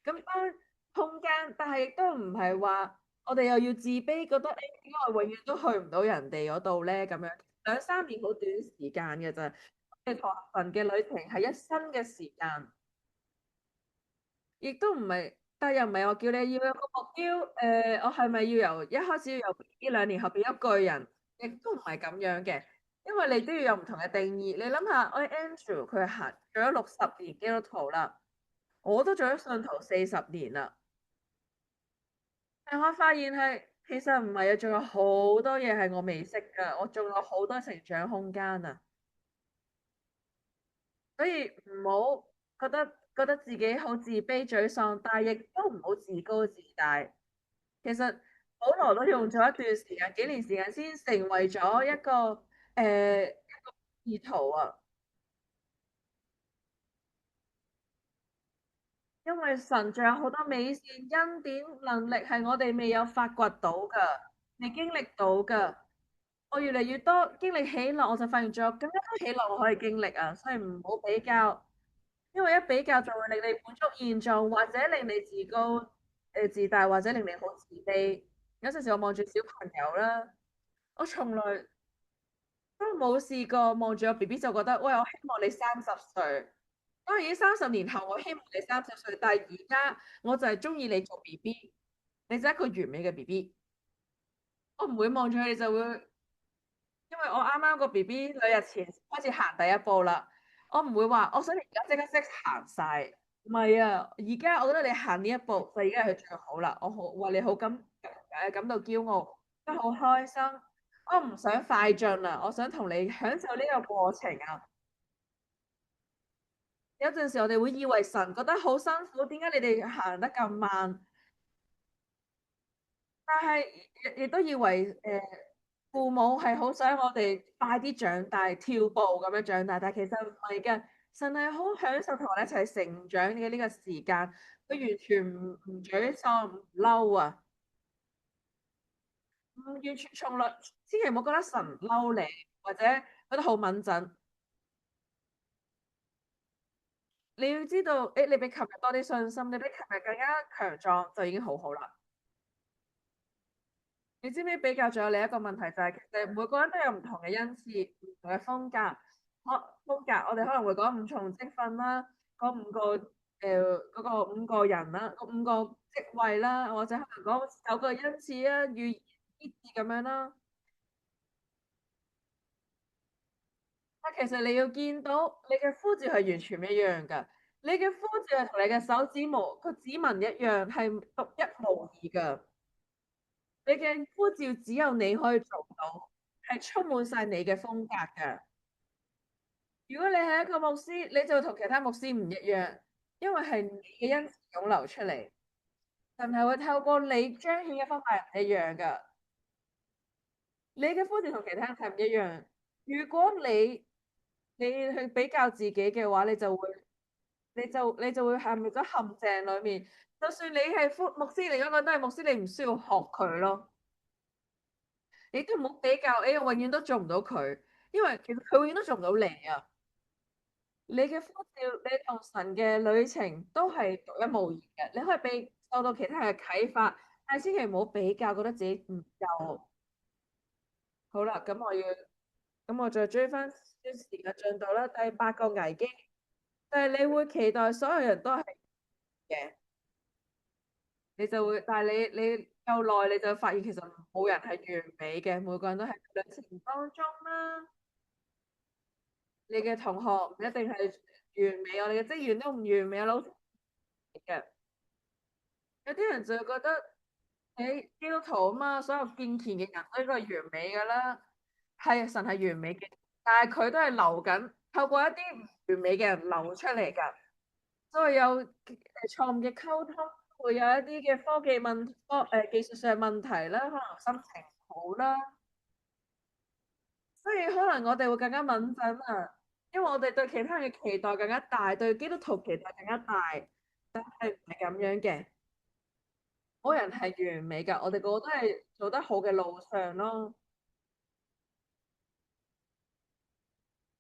[SPEAKER 1] 咁當空間，但係亦都唔係話我哋又要自卑，覺得誒點解我永遠都去唔到人哋嗰度咧？咁樣兩三年好短時間嘅咋，我哋同神嘅旅程係一生嘅時間。亦都唔係，但係又唔係話叫你要有個目標。我係咪要由一開始要由 BB 2年後變一個人，亦都唔係咁樣嘅，因為你都要有唔同嘅定義。你諗下，我 Andrew 佢行做咗60年基督徒啦，我都做咗信徒40年啦，但我發現係其實唔係啊，仲有好多嘢係我未識噶，我仲有好多成長空間啊，所以唔好覺得自己好自卑沮喪，但係亦都唔好自高自大。其實保羅都用咗一段時間，幾年時間先成為咗一個意圖啊。因為神仲有好多美善恩典能力係我哋未有發掘到噶，未經歷到噶。我越嚟越多經歷喜樂，我就發現仲有更加多喜樂我可以經歷啊。所以唔好比較，因為一比較就會令你滿足現狀，或者令你自高自大，或者令你好自卑。有陣時我望住小朋友啦，我從來都冇試過望住個 BB 就覺得，喂，我希望你30歲。當然30年後，我希望你30歲，但係而家我就係中意你做 BB，你就係一個完美嘅 BB。我唔會望住佢哋就會，因為我啱啱個 BB 2日前開始行第一步啦。我唔會話，我想你而家即刻識行晒。唔係啊，而家我覺得你行呢一步就已經係最好啦。我好為你好感到驕傲，都好開心。我唔想快進啊，我想同你享受呢個過程啊。有陣時我哋會以為神覺得好辛苦，點解你哋行得咁慢？但係亦都以為父母係好想我哋快啲長大，跳步咁樣長大，但係其實唔係嘅。神係好享受同我哋一齊成長嘅呢個時間，佢完全唔沮喪唔嬲啊，唔完全從來千祈唔好覺得神嬲你，或者覺得好敏感。你要知道，你比琴日多啲信心，你比琴日更加強壯，就已經好好啦。你知唔知比較仲有另一個問題就係，其實每個人都有唔同嘅恩賜、唔同嘅風格。我哋可能會講五重職分啦，嗰5個人啦，嗰5個職位啦，或者可能講9個恩賜啊、預言、醫治咁樣啦。但其實你要見到你嘅呼召係完全唔一樣㗎，你嘅呼召係同你嘅手指模個指紋一樣，係獨一無二㗎。你嘅呼召只有你可以做到，係充滿晒你嘅風格㗎。如果你係一個牧師，你就同其他牧師唔一樣，因為係你嘅恩賜湧流出嚟，神係會透過你彰顯嘅方法係唔一樣㗎。你嘅呼召同其他人係唔一樣。如果你去比較自己嘅話，你就會陷入咗陷阱裏面。就算你係牧師，你嗰個都係牧師，你唔需要學佢咯。你都唔好比較，你永遠都做唔到佢，因為其實佢永遠都做唔到你啊。你嘅呼召，你同神嘅旅程都係獨一無二嘅。你可以被受到其他人嘅啟發，但係千祈唔好比較，覺得自己唔夠。好啦，咁我再追翻少少時間進度啦。第八個危機，但係你會期待所有人都係嘅，你就會，但係你夠耐，你就會發現其實冇人係完美嘅，每個人都係旅程當中啦。你嘅同學唔一定係完美，我哋嘅職員都唔完美，有老師嘅。有啲人就會覺得，你基督徒啊嘛，所有敬虔嘅人都應該係完美噶啦。係神係完美嘅，但係佢都係流緊，透過一啲唔完美嘅人流出嚟噶。所以有錯誤嘅溝通，會有一啲嘅技術上問題啦，可能心情唔好啦。所以可能我哋會更加敏感啊，因為我哋對其他人嘅期待更加大，對基督徒期待更加大，但係唔係咁樣嘅，冇人係完美㗎，我哋個個都係做得好嘅路上咯。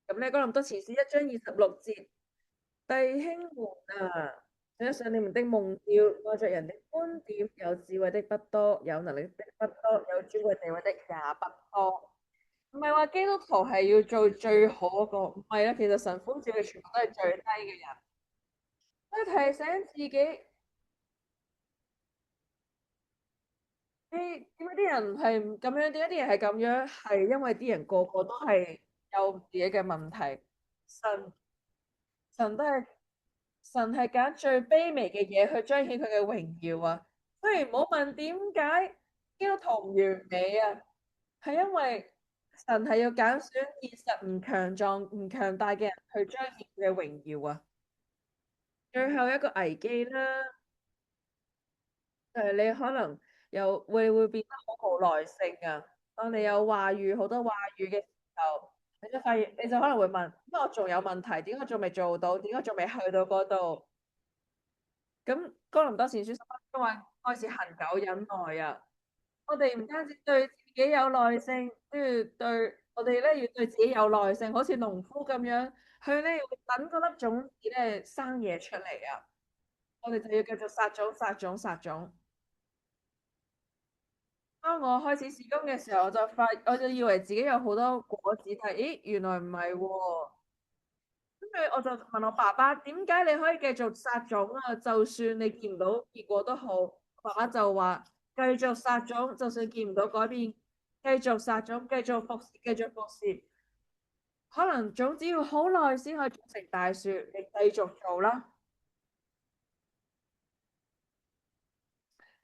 [SPEAKER 1] 咁咧，哥林多前書1章26節，弟兄們啊，想一想你們的夢調，按着人的觀點，有智慧的不多，有能力的不多，有尊貴地位的也不多。唔係話基督徒係要做最好嗰個，唔係啊，其實神呼召嘅全部都係最低嘅人。所以提醒自己，點解啲人係咁樣？點解啲人係咁樣？係因為啲人個個都係有自己嘅問題。神神都係神係揀最卑微嘅嘢去彰顯佢嘅榮耀啊！所以唔好問點解基督徒唔完美啊，係因為神係要揀選現實唔強壯、唔強大嘅人去彰顯佢嘅榮耀啊！最後一個危機啦，你可能會變得好冇耐性啊！當你有話語好多話語嘅時候，你就發現你就可能會問：點解我仲有問題？點解我仲未做到？點解仲未去到嗰度？咁哥林多前書因為開始恒久忍耐啊！我哋唔單止對自己有耐性，都要對我哋咧要對自己有耐性，好似農夫咁樣，佢咧要等嗰粒種子咧生嘢出嚟啊！我哋就要繼續撒種、撒種、撒種。當我開始試工嘅時候，我就以為自己有好多果子，但係咦，原來唔係喎。跟住我就問我爸爸，點解你可以繼續撒種啊？就算你見唔到結果都好，爸爸就話繼續撒種，就算見唔到改變，繼續撒種，繼續服侍，繼續服侍。可能種子要好耐先可以長成大樹，你繼續做啦。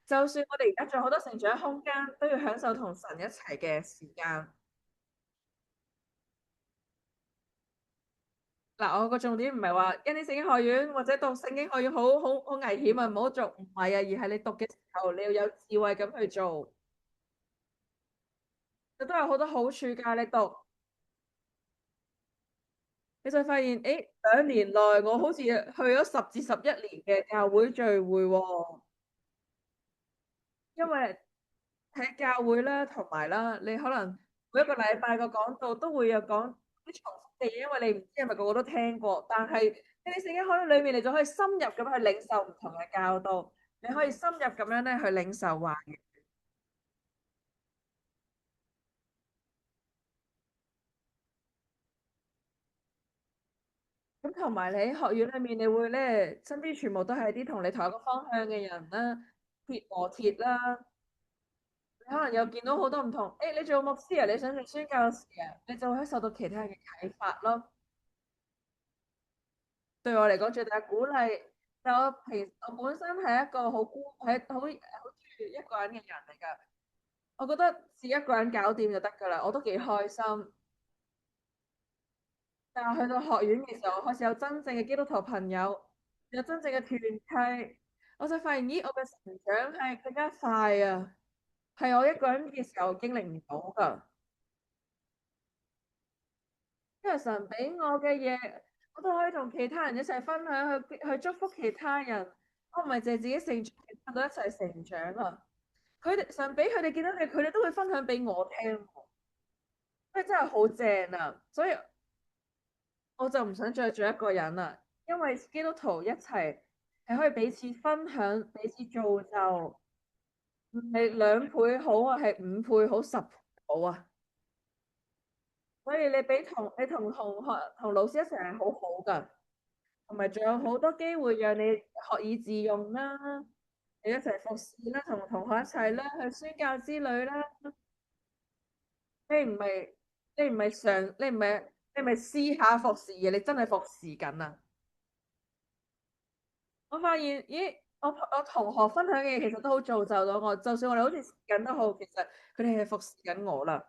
[SPEAKER 1] 就算我哋而家仲有好多成長空間，都要享受同神一齊嘅時間。嗱，我個重點唔係話印啲聖經學院或者讀聖經學院好危險啊，唔好做，唔係啊，而係你讀嘅時候你要有智慧咁去做，佢都有好多好處㗎。你讀，你就發現，誒，2年內我好似去咗10至11年嘅教會聚會喎，因為喺教會啦，同埋啦，你可能每一個禮拜個講道都會有講啲重複嘅嘢，因為你唔知係咪個個都聽過。但係喺你聖經學院裏面，你就可以深入咁去領受唔同嘅教導，你可以深入咁樣咧去領受話語。咁同埋你喺學院裏面，你會咧身邊全部都係啲同你同一個方向嘅人啦，鐵和鐵啦。你可能又見到好多唔同，你做牧師啊，你想做宣教士啊，你就會受到其他人嘅啟發咯。對我嚟講最大嘅鼓勵，就我本身係一個好中意一個人嘅人嚟噶。我覺得自己一個人搞掂就得噶啦，我都幾開心。但係去到學院嘅時候，開始有真正嘅基督徒朋友，有真正嘅團契，我就發現，咦，我嘅成長係更加快啊！係我一個人嘅時候經歷唔到噶，因為神俾我嘅嘢，我都可以同其他人一齊分享，去祝福其他人。我唔係淨係自己成長，大家都一齊成長啊！佢哋神俾佢哋見到嘅，佢哋都會分享俾我聽，所以真係好正啊！所以我就唔想再做一個人啦，因為基督徒一齊係可以彼此分享、彼此造就，唔係2倍好啊，係5倍好、10倍好啊！所以你同同學同老師一齊係好好噶，同埋仲有好多機會讓你學以致用啦，你一齊服侍啦，同同學一齊啦，去宣教之旅啦。你唔係你唔係上你唔係私下服侍嘅，你真係服侍緊啊！我發現，咦，我同學分享嘅嘢其實都好造就到我，就算我哋好似試緊都好，其實佢哋係服侍緊我啦，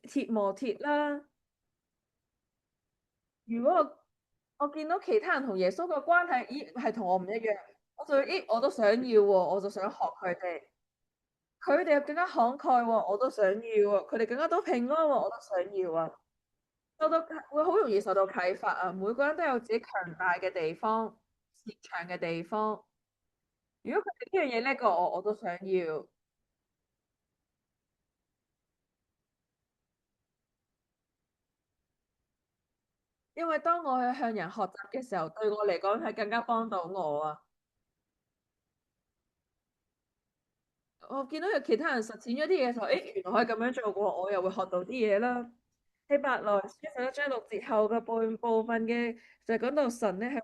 [SPEAKER 1] 鐵磨鐵啦。如果我見到其他人同耶穌嘅關係，咦，係同我唔一樣，我就會咦，我都想要喎，我就想學佢哋。佢哋又更加慷慨喎，我都想要啊！佢哋更加多平安喎，我都想要啊！受到會好容易受到啟發啊！每個人都有自己強大嘅地方、擅長嘅地方。如果佢哋呢樣嘢叻過我，我都想要。因為當我去向人學習嘅時候，對我嚟講係更加幫到我啊！我見到有其他人實踐咗啲嘢嘅時候，誒，原來可以咁樣做過，我又會學到啲嘢啦。希伯來書11章6節後嘅部分嘅就係講到神咧係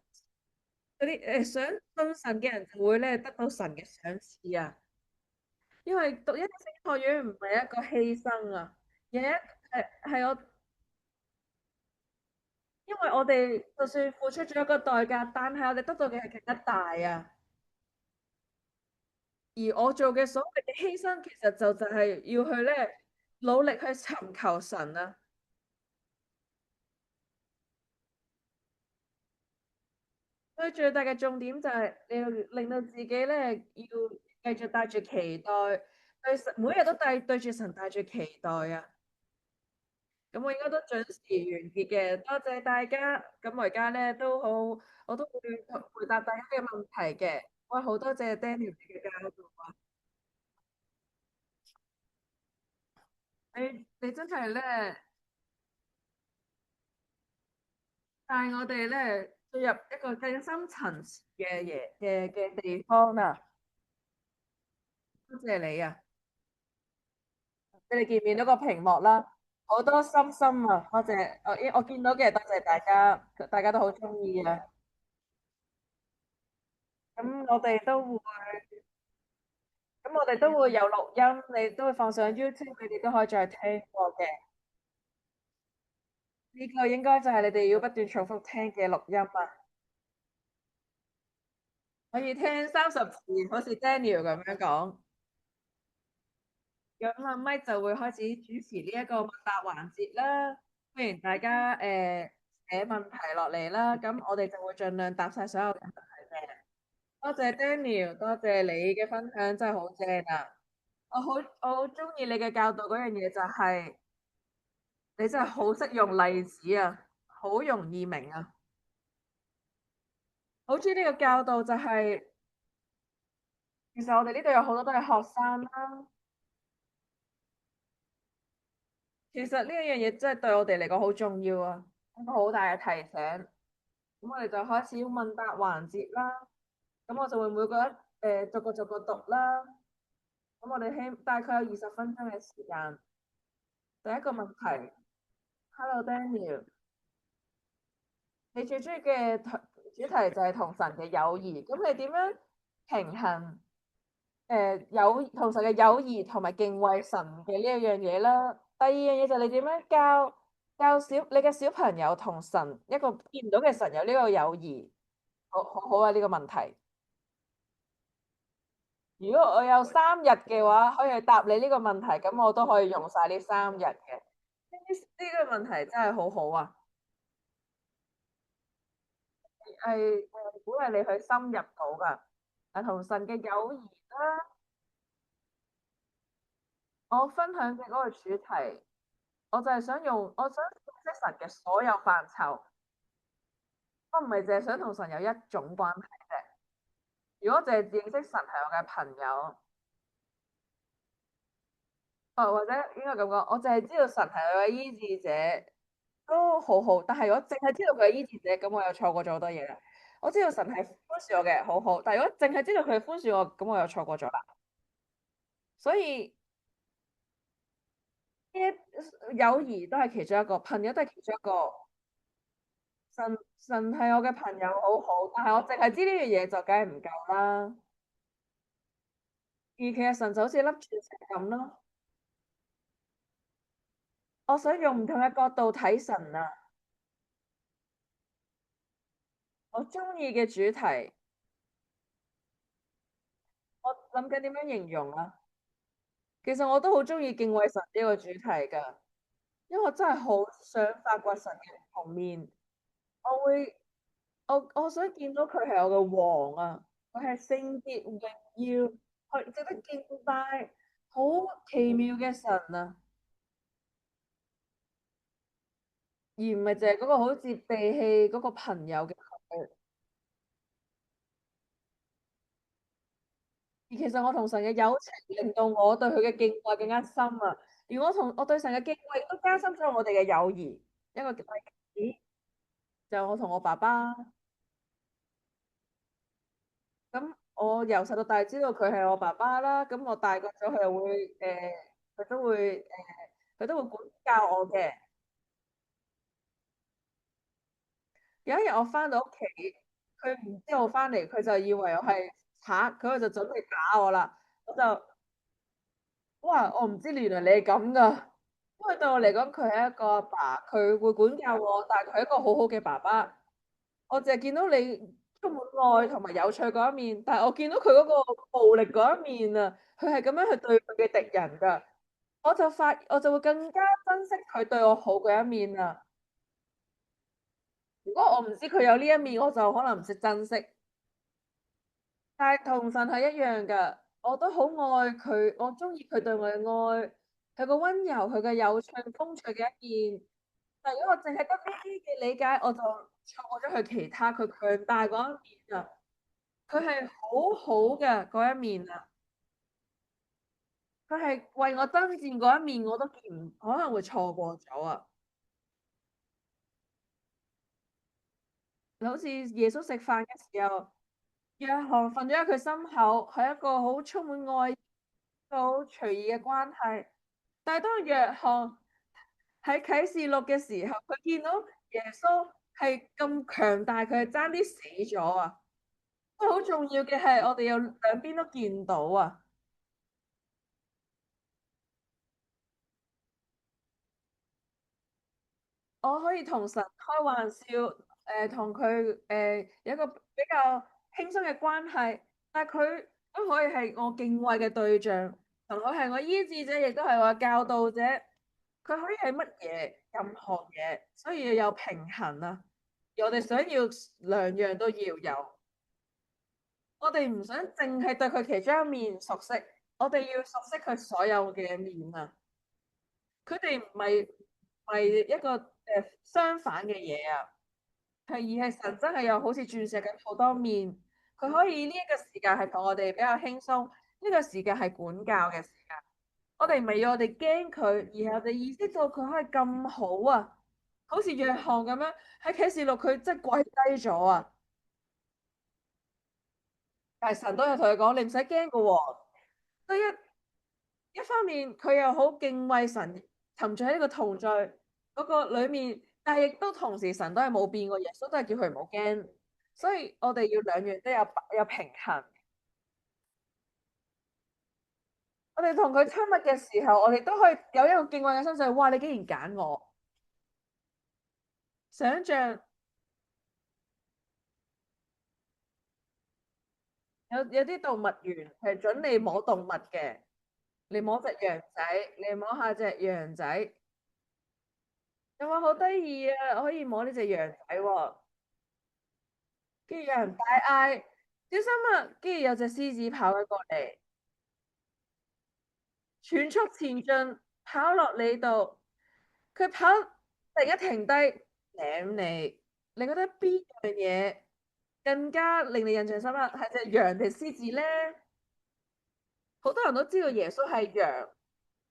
[SPEAKER 1] 嗰啲想信神嘅人就會咧得到神嘅賞賜啊。因為讀一個聖學院唔係一個犧牲啊，而係係我，因為我哋就算付出咗一個代價，但係我哋得到嘅係更加大啊。而我做嘅所謂嘅犧牲，其實就係要去咧努力去尋求神啊。所以最大嘅重點就係你要令到自己咧要繼續帶住期待，對神每日都對住神帶住期待啊。咁我應該都準時完結嘅，多謝大家。咁我而家咧都好，我都會回答大家嘅問題嘅。我好多謝 Daniel 你嘅教導啊！你真係咧帶我哋咧進入一個更深層次嘅嘅地方啊！多謝你啊！你哋見唔見到個屏幕啦？好多心心啊！多謝，我見到嘅多謝大家，大家都好中意啊！咁我哋都會。咁我哋都會有錄音，你都會放上 YouTube，你哋都可以再聽過嘅。呢個應該就係你哋要不斷重複聽嘅錄音啊，可以聽30次，好似 Daniel 咁樣講。咁阿 Mike 就會開始主持呢一個問答環節啦。歡迎大家寫問題落嚟啦，咁我哋就會盡量答晒所有嘅問題嘅。多謝 Daniel，多謝你嘅分享，真係好正啊！我好中意你嘅教導嗰樣嘢就係。你真係好識用例子啊，好容易明啊。好中意呢個教導就係，其實我哋呢度有好多都係學生啦。其實呢一樣嘢真係對我哋嚟講好重要啊，一個好大嘅提醒。咁我哋就開始問答環節啦。咁我就會每個一逐個逐個讀啦。咁我哋大概有20分鐘嘅時間。第一個問題，Hello Daniel，你最中意嘅主題就係同神嘅友誼。咁你點樣平衡？同神嘅友誼同埋敬畏神嘅呢一樣嘢啦。第二樣嘢就係你點樣教你嘅小朋友同神一個見唔到嘅神有呢個友誼，好啊呢個問題。如果我有3日嘅話，可以去答你呢個問題，咁我都可以用晒呢3日嘅。呢個問題真係好好啊，係鼓勵你去深入到噶。同神嘅友誼啦，我分享嘅嗰個主題。我就係想用，我想認識神嘅所有範疇，我唔係淨係想同神有一種關係啫。如果淨係認識神係我嘅朋友，或者應該咁講，我淨係知道神係我嘅醫治者，都好好。但係如果淨係知道佢係醫治者，咁我又錯過咗好多嘢啦。我知道神係寬恕我嘅，好好。但係如果淨係知道佢係寬恕我，咁我又錯過咗啦。所以呢啲友誼都係其中一個，朋友都係其中一個。神係我嘅朋友，好好，但係我淨係知呢樣嘢就梗係唔夠啦。而其實神就好似粒鑽石咁咯。我想用唔同嘅角度睇神啊。我中意嘅主題，我諗緊點樣形容啊？其實我都好中意敬畏神呢個主題噶，因為我真係好想發掘神嘅唔同面。我會，我想見到佢係我嘅王啊，佢係聖潔榮耀，佢值得敬拜，好奇妙嘅神啊，而唔係淨係嗰個好接地氣嗰個朋友嘅佢。而其實我同神嘅友情令到我對佢嘅敬畏更加深啊！而我對神嘅敬畏亦都加深咗我哋嘅友誼。一個例子就我同我爸爸，咁我由細到大知道佢係我爸爸啦。咁我大個咗，佢又會佢都會佢都會管教我嘅。有一日我翻到屋企，佢唔知我翻嚟，佢就以為我係賊，佢就準備打我啦。我就哇，我唔知原來你係咁噶。因為對我嚟講，佢係一個阿爸，佢會管教我，但係佢係一個好好嘅爸爸。我淨係見到你充滿愛同埋有趣嗰一面，但係我見到佢嗰個暴力嗰一面啊，佢係咁樣去對佢嘅敵人噶。我就會更加珍惜佢對我好嗰一面啊。如果我唔知佢有呢一面，我就可能唔識珍惜。但係同神係一樣噶，我都好愛佢，我中意佢對我嘅愛，佢個溫柔，佢嘅有趣風趣嘅一面。但如果我淨係得呢啲嘅理解，我就錯過咗佢其他佢強大嗰一面啊！佢係好好嘅嗰一面啊！佢係為我爭戰嗰一面，我都見唔可能會錯過咗啊！好似耶穌食飯嘅時候，約翰瞓咗喺佢心口，係一個好充滿愛、好隨意嘅關係。但係當約翰喺啟示錄嘅時候，佢見到耶穌係咁強大，佢係爭啲死咗啊！好重要嘅係，我哋有兩邊都見到啊！我可以同神開玩笑，同佢有一個比較輕鬆嘅關係，但係佢都可以係我敬畏嘅對象，同佢係我醫治者，亦都係我教導者。佢可以係乜嘢，任何嘢，所以要有平衡啊！而我哋想要兩樣都要有，我哋唔想淨係對佢其中一面熟悉，我哋要熟悉佢所有嘅面啊！佢哋唔係一個相反嘅嘢啊，而係神真係有好似鑽石咁好多面，佢可以呢一個時間係同我哋比較輕鬆，呢個時間係管教嘅時間。我哋唔係要我哋驚佢，而係我哋意識到佢可以咁好啊，好似約翰咁樣喺啟示錄佢真係跪低咗啊，但係神都有同佢講，你唔使驚噶喎。第一方面佢又好敬畏神，沉醉喺呢個同在嗰個裏面，但係亦都同時神都係冇變過，耶穌都係叫佢唔好驚，所以我哋要兩樣都有平衡。我哋同佢親密嘅時候，我哋都可以有一個敬畏嘅心態。哇！你竟然揀我，想象有啲動物園係准你摸動物嘅，你摸隻羊仔，你摸下隻羊仔，你話好得意啊！我可以摸呢隻羊仔喎。跟住有人大嗌小心啊！跟住有隻獅子跑咗過嚟，全速前進，跑落你度。佢跑突然間停低，舐你。你覺得邊樣嘢更加令你印象深刻？係隻羊定獅子咧？好多人都知道耶穌係羊，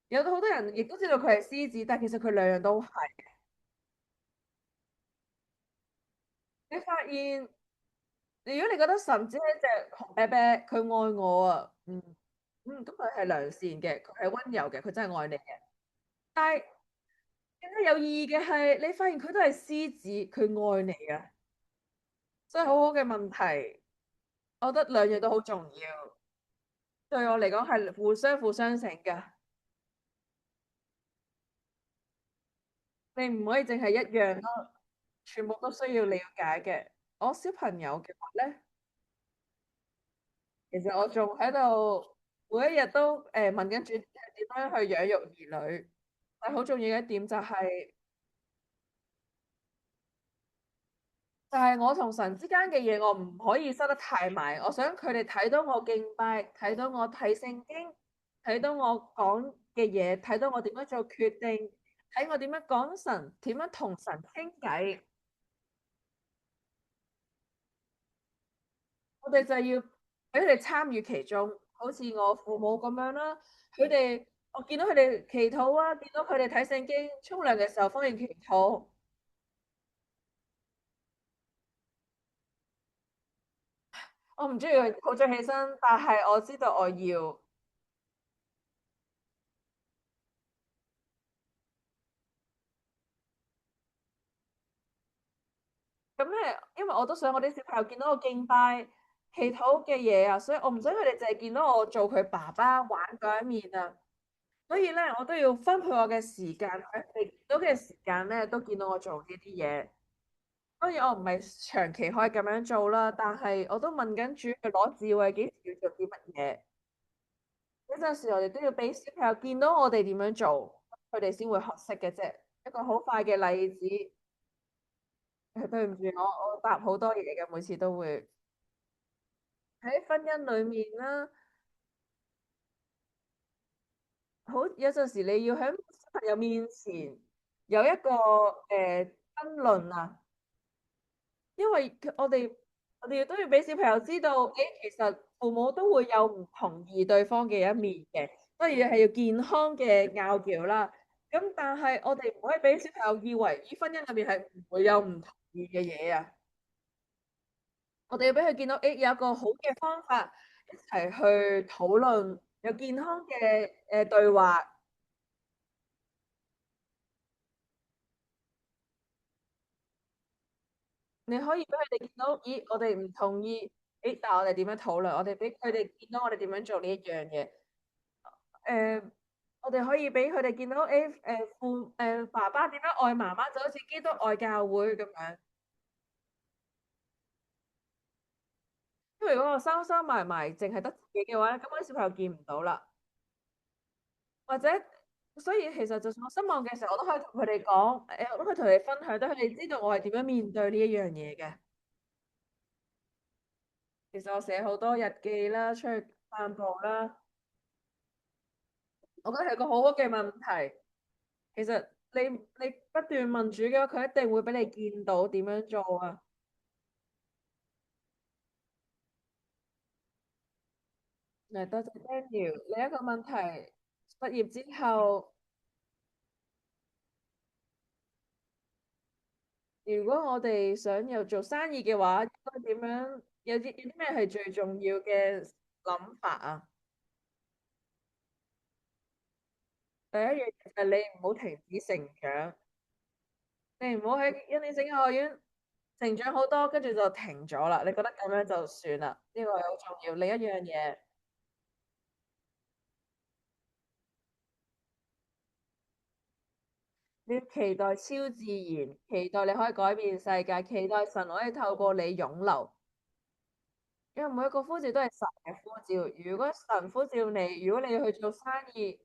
[SPEAKER 1] 有好多人亦都知道佢係獅子，但其實佢兩樣都係。你發現，如果你覺得神只係一隻紅啤啤，佢愛我啊，咁佢係良善嘅，佢係溫柔嘅，佢真係愛你嘅。但係更加有意義嘅係，你發現佢都係獅子，佢愛你啊，所以好好嘅問題，我覺得兩樣都好重要，對我嚟講係互相成嘅，你唔可以淨係一樣咯，全部都需要了解嘅。我小朋友嘅話咧，其實我仲喺度每一日都問緊住點樣去養育兒女，但係好重要嘅一點就係我同神之間嘅嘢，我唔可以收得太埋。我想佢哋睇到我敬拜，睇到我睇聖經，睇到我講嘅嘢，睇到我點樣做決定，睇我點樣講神，點樣同神傾偈。我哋就要俾佢哋參與其中，好似我父母咁樣啦。佢哋，我見到佢哋祈禱啊，見到佢哋睇聖經、沖涼嘅時候方言祈禱。我唔中意佢好早起身，但係我知道我要。咁咧，因為我都想我啲小朋友見到我敬拜、祈禱嘅嘢啊，所以我唔想佢哋淨係見到我做佢爸爸玩嗰一面啊。所以咧，我都要分配我嘅時間，喺佢哋見到嘅時間咧，都見到我做呢啲嘢。當然我唔係長期可以咁樣做啦，但係我都問緊主去攞智慧，幾時要做啲乜嘢？有陣時我哋都要俾小朋友見到我哋點樣做，佢哋先會學識嘅啫。一個好快嘅例子，對唔住我答好多嘢嘅，每次都會喺婚姻裏面啦，好有陣時你要喺小朋友面前有一個爭論啊。因為我哋都要俾小朋友知道，誒，其實父母都會有唔同意對方嘅一面嘅，當然係要健康嘅拗撬啦。咁但係我哋唔可以俾小朋友以為喺婚姻入面係唔會有唔同意嘅嘢啊。我哋要俾佢見到，誒，有一個好嘅方法，一齊去討論，有健康嘅對話。你可以俾佢哋見到，咦，我哋唔同意，誒，但係我哋點樣討論？我哋俾佢哋見到我哋點樣做呢一樣嘢。誒，我哋可以俾佢哋見到，爸爸點樣愛媽媽，就好似基督愛教會咁樣。因為如果我收收埋埋，淨係得自己嘅話咧，咁啲小朋友見唔到啦。或者，所以其實就算我失望嘅時候，我都可以同佢哋講，我都可以同佢哋分享，等佢哋知道我係點樣面對呢一樣嘢嘅。其實我寫好多日記啦，出去散步啦，我覺得係個好好嘅問題。其實你不斷問主嘅話，佢一定會俾你見到點樣做啊。嚟，多謝 Daniel。另一個問題，畢業之後，如果我哋想又做生意嘅話，應該點樣？有啲咩係最重要嘅諗法啊？第一樣就係你唔好停止成長，你唔好喺一年整個學院成長好多，跟住就停咗啦。你覺得咁樣就算啦？呢個係好重要。另一樣嘢，你要期待超自然，期待你可以改變世界，期待神可以透過你湧流。因為每一個呼召都係神嘅呼召。如果神呼召你，如果你要去做生意，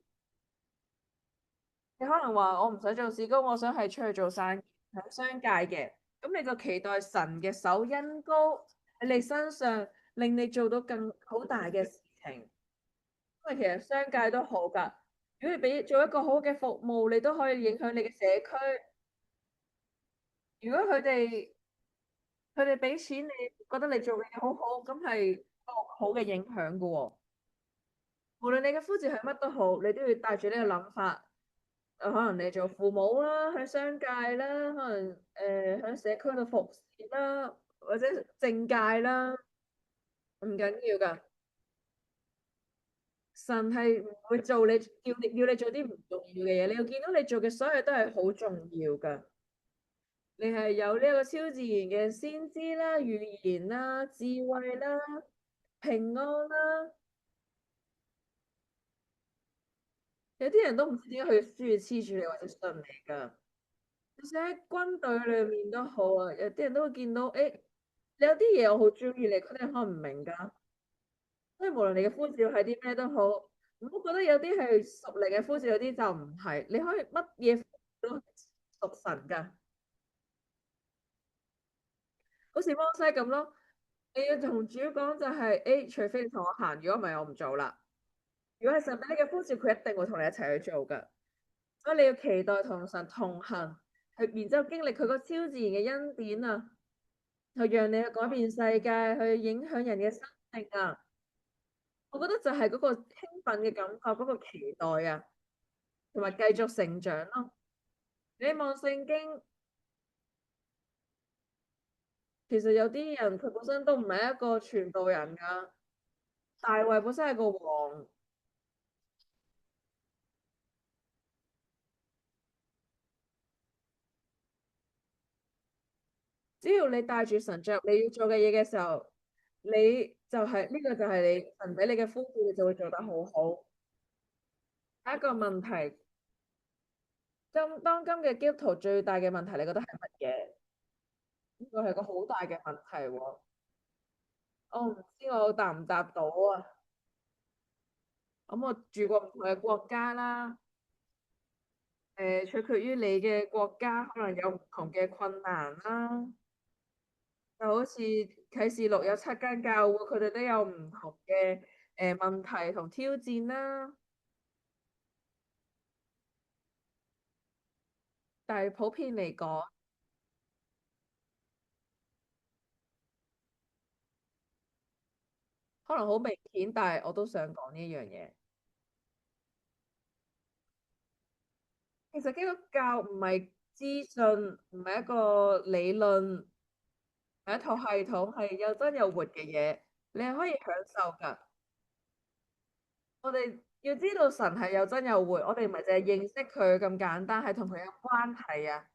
[SPEAKER 1] 你可能話我唔想做事工，我想係出去做生意，喺商界嘅。咁你就期待神嘅手恩膏喺你身上，令你做到更好大嘅事情。因為其實商界都好㗎。如果你俾做一個好嘅服務，你都可以影響你嘅社區。如果佢哋俾錢你，覺得你做嘅嘢好好，咁係個好嘅影響㗎喎。無論你嘅呼召係乜都好，你都要帶住呢個諗法。可能你做父母啦，喺商界啦，可能喺社區度服侍啦，或者政界啦，唔緊要噶。神係唔會做你要你做啲唔重要嘅嘢，你要見到你做嘅所有都係好重要噶。你係有呢個超自然嘅先知啦、預言啦、智慧啦、平安啦。有啲人都唔知點解佢需要黐住你或者信你噶。就算喺軍隊裏面都好啊，有啲人都會見到，誒，你有啲嘢我好中意你，佢哋可能唔明噶。所以無論你嘅呼召係啲咩都好，我覺得有啲係屬靈嘅呼召，有啲就唔係。你可以乜嘢都屬神噶，好似摩西咁咯。你要同主講就係，誒，除非你同我行，如果唔係我唔做啦。如果係神俾你嘅呼召，佢一定會同你一齊去做噶。所以你要期待同神同行，去然之後經歷佢個超自然嘅恩典啊，去讓你去改變世界，去影響人嘅生命啊。我覺得就係嗰個興奮嘅感覺，嗰個期待啊，同埋繼續成長咯。你望聖經，其實有啲人佢本身都唔係一個傳道人噶，大衛本身係個王，只要你帶住神着你要做嘅嘢嘅時候，你就係呢個就係你神俾你嘅呼召，你就會做得好好。下一個問題，當今嘅基督徒最大嘅問題，你覺得係乜嘢？呢個係個好大嘅問題喎。我唔知我答唔答到啊。咁我住過唔同嘅國家啦，取決於你嘅國家，可能有唔同嘅困難啦。就好似啟示錄有7間教會，佢哋都有唔同嘅問題同挑戰啦。但係普遍嚟講，可能好明顯，但係我都想講呢樣嘢。其實基督教唔係資訊，唔係一個理論，係一套系統，係有真有活嘅嘢，你係可以享受㗎。我哋要知道神係有真有活，我哋唔係淨係認識佢咁簡單，係同佢有關係啊。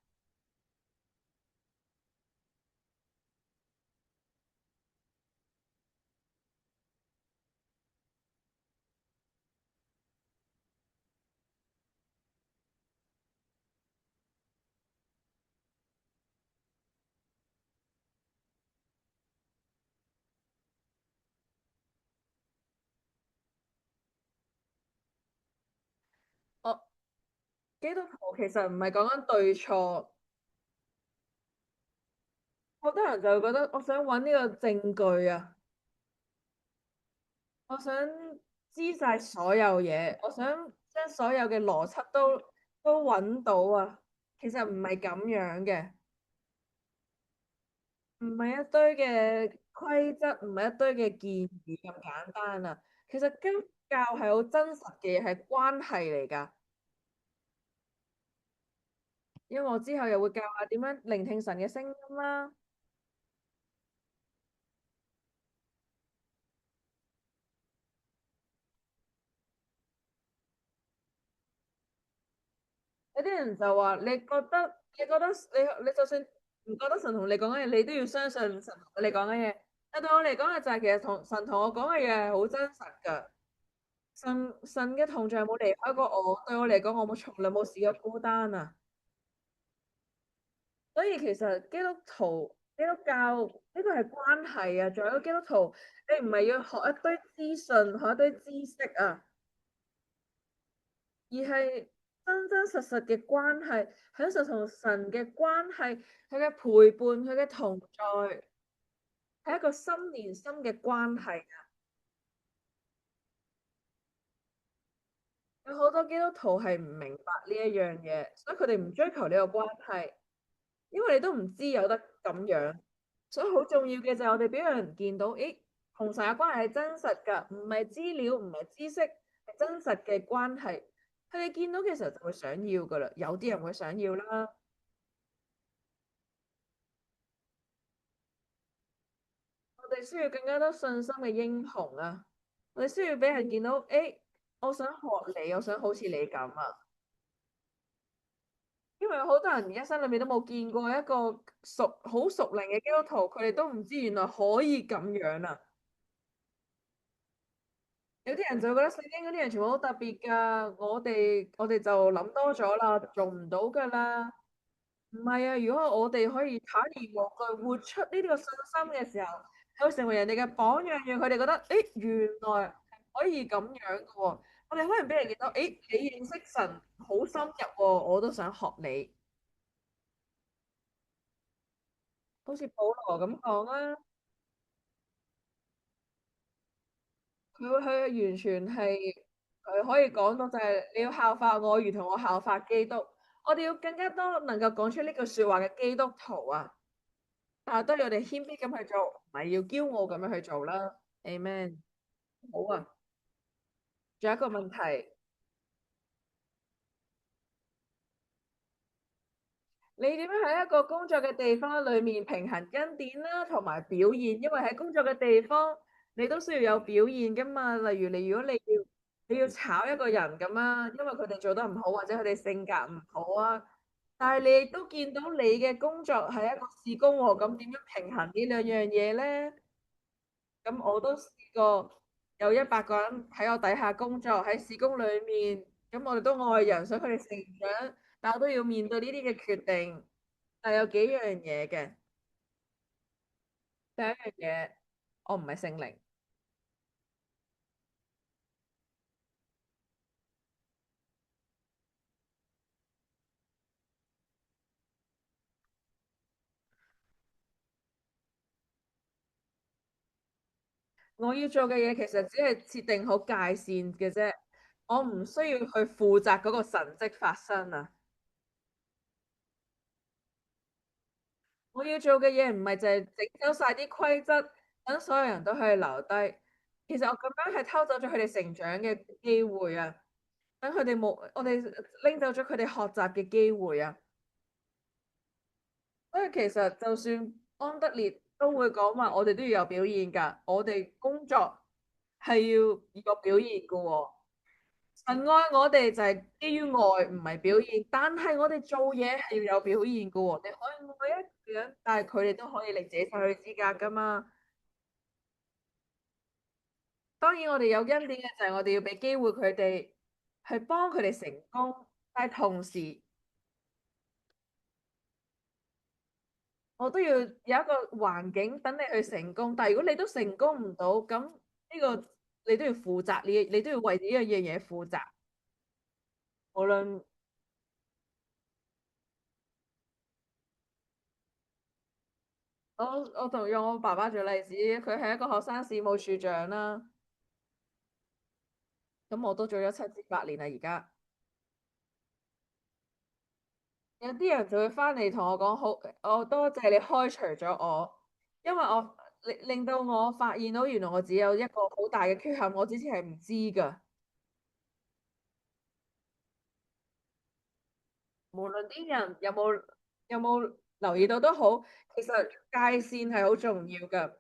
[SPEAKER 1] 我基督徒其實唔係講緊對錯，好多人就會覺得我想揾呢個證據啊，我想知晒所有嘢，我想將所有嘅邏輯都揾到啊。其實唔係咁樣嘅。唔係一堆嘅規則，唔係一堆嘅建議咁簡單啊。其實基督教係好真實嘅嘢，係關係嚟㗎。因為我之後又會教下點樣聆聽神嘅聲音啦。有啲人就話：你就算唔覺得神同你講嘅嘢，你都要相信神同你講嘅嘢。但對我嚟講嘅就係其實神同我講嘅嘢係好真實㗎。神嘅同在冇離開過我，對我嚟講，我從來冇試過孤單啊。所以其實基督教呢個係關係啊，作為一個基督徒，你唔係要學一堆資訊，學一堆知識啊，而係真真實實嘅關係，享受同神嘅關係，佢嘅陪伴，佢嘅同在，係一個心連心嘅關係。有好多基督徒係唔明白呢一樣嘢，所以佢哋唔追求呢個關係，因為你都唔知有得咁樣。所以好重要嘅就係我哋俾人見到，誒，同神嘅關係係真實㗎，唔係資料，唔係知識，係真實嘅關係。佢哋見到嘅時候就會想要㗎啦，有啲人會想要啦。我哋需要更加多信心嘅英雄啊！我哋需要俾人見到，誒，我想學你，我想好似你咁啊！因為好多人一生裏面都冇見過一個好熟齡嘅基督徒，佢哋都唔知原來可以咁樣啊！有啲人就覺得聖經嗰啲人全部好特別㗎，我哋就諗多咗啦，做唔到㗎啦。唔係啊，如果我哋可以坦然無懼活出呢啲個信心嘅時候，就會成為人哋嘅榜樣，讓佢哋覺得，誒，原來係可以咁樣嘅喎。我哋可能俾人見到，誒，你認識神好深入喎，我都想學你。好似保羅咁講啊，佢完全係。佢可以講到就係你要效法我，如同我效法基督。我哋要更加多能夠講出呢句說話嘅基督徒啊！但係都要我哋謙卑咁去做，唔係要驕傲咁樣去做啦。Amen。好啊，仲有一個問題。你點樣喺一個工作嘅地方裏面平衡恩典啦，同埋表現？因為喺工作嘅地方，你都需要有表現噶嘛。例如你如果你要炒一個人咁啊，因為佢哋做得唔好，或者佢哋性格唔好啊，但係你亦都見到你嘅工作係一個事工喎，咁點樣平衡呢兩樣嘢咧？咁我都試過有100個人喺我底下工作喺事工裏面，咁我哋都愛人，想佢哋成長，但我都要面對呢啲嘅決定。但有幾樣嘢嘅。第一樣嘢，我唔係聖靈，我要做嘅嘢其實只係設定好界線嘅啫，我唔需要去負責嗰個神蹟發生啊！我要做嘅嘢唔係就係整走晒啲規則，等所有人都可以留低。其實我咁樣係偷走咗佢哋成長嘅機會啊！等佢哋冇，我哋拎走咗佢哋學習嘅機會啊！所以其實就算安德烈都會講話，我哋都要有表現㗎，我哋工作係要有表現㗎喎。神愛我哋就係基於愛，唔係表現。但係我哋做嘢係要有表現㗎喎。你可以愛一個人，但係佢哋都可以令自己失去資格㗎嘛。當然我哋有恩典嘅就係我哋要俾機會佢哋去幫佢哋成功，但係同時我都要有一個環境等你去成功。但係如果你都成功唔到，咁呢個你都要負責，你都要為呢樣嘢負責。無論我同用我爸爸做例子，佢係一個學生事務處長啦。咁我都做咗7至8年啦，而家有啲人就會翻嚟同我講好，我多謝你開除咗我，因為我令到我發現到原來我只有一個好大嘅缺陷，我之前係唔知噶。無論啲人有冇留意到都好，其實界線係好重要噶。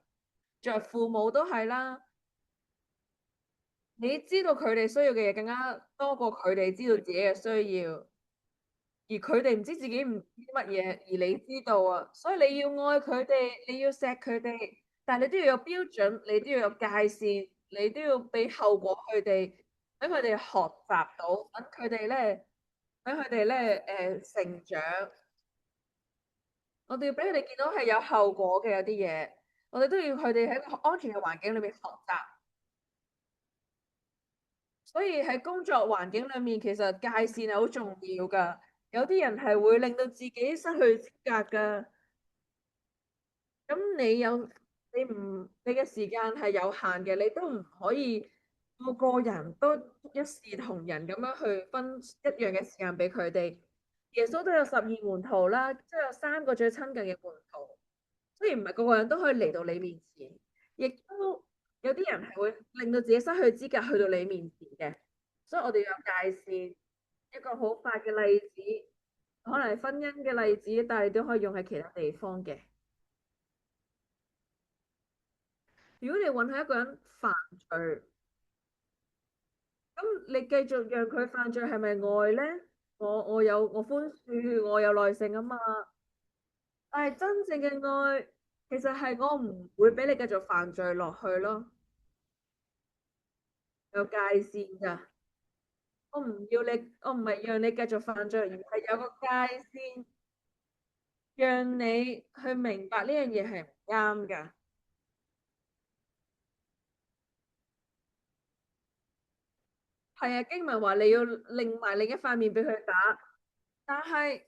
[SPEAKER 1] 作為父母都係啦，你知道佢哋需要嘅嘢更加多過佢哋知道自己嘅需要。而佢哋唔知自己唔知乜嘢，而你知道啊，所以你要愛佢哋，你要錫佢哋，但係你都要有標準，你都要有界線，你都要俾後果佢哋，等佢哋學習到，等佢哋咧成長。我哋要俾佢哋見到係有後果嘅有啲嘢，我哋都要佢哋喺一個安全嘅環境裏面學習。所以喺工作環境裏面，其實界線係好重要噶。有啲人係會令到自己失去資格噶。咁你嘅時間係有限嘅，你都唔可以個個人都一視同仁咁樣去分一樣嘅時間俾佢哋。耶穌都有12門徒啦，即係有3個最親近嘅門徒，雖然唔係個個人都可以嚟到你面前，亦都有啲人係會令到自己失去資格去到你面前嘅。所以我哋要有界線。一個好快嘅例子，可能係婚姻嘅例子，但係都可以用喺其他地方嘅。如果你允許一個人犯罪，咁你繼續讓佢犯罪係咪愛呢？我寬恕，我有耐性啊嘛。但係真正嘅愛，其實係我唔會俾你繼續犯罪落去咯，有界線噶。我唔要你，我唔係讓你繼續犯罪，而係有個界線，讓你去明白呢樣嘢係唔啱噶。係啊，經文話你要另埋另一塊面俾佢打，但係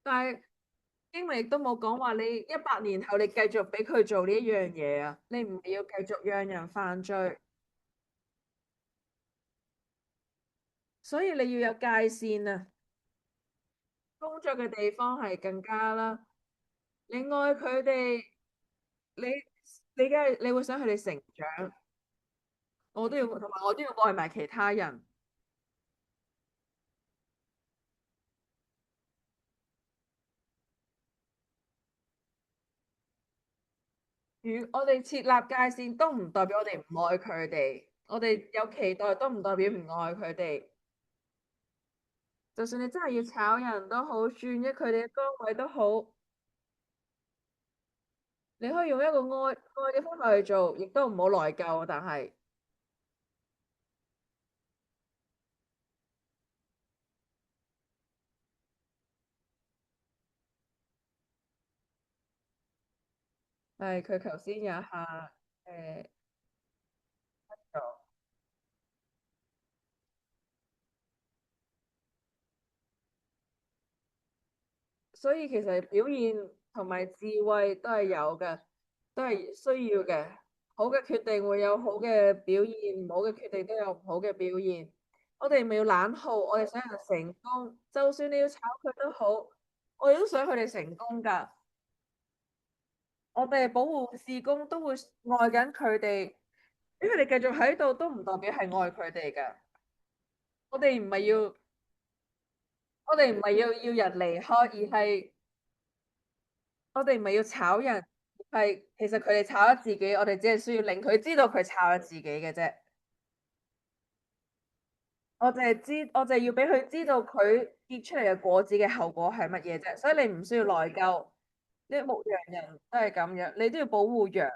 [SPEAKER 1] 但係經文亦都冇講話你100年後你繼續俾佢做呢一樣嘢啊，你唔係要繼續讓人犯罪，所以你要有界線啊。工作嘅地方係更加啦，你愛佢哋，你你梗係你會想佢哋成長，我都要同埋我都要愛埋其他人。如我哋設立界線，都唔代表我哋唔愛佢哋，我哋有期待都唔代表唔愛佢哋。就算你真係要炒人都好，轉咗佢哋嘅崗位都好，你可以用一個愛嘅方法去做，亦都唔好內疚。但係，係佢頭先有一下誒，所以其實表現同埋智慧都係有嘅，都係需要嘅。好嘅決定會有好嘅表現，唔好嘅決定都有唔好嘅表現。我哋唔係要懶耗，我哋想人成功，就算你要炒佢都好，我哋都想佢哋成功㗎。我哋保護事工都會愛緊佢哋，俾佢哋繼續喺度都唔代表係愛佢哋㗎。我哋唔係要，我哋唔係要人離開，而係我哋唔係要炒人，係其實佢哋炒咗自己，我哋只係需要令佢知道佢炒咗自己嘅啫。我就係要俾佢知道佢結出嚟嘅果子嘅後果係乜嘢啫。所以你唔需要內疚，你牧羊人都係咁樣，你都要保護羊。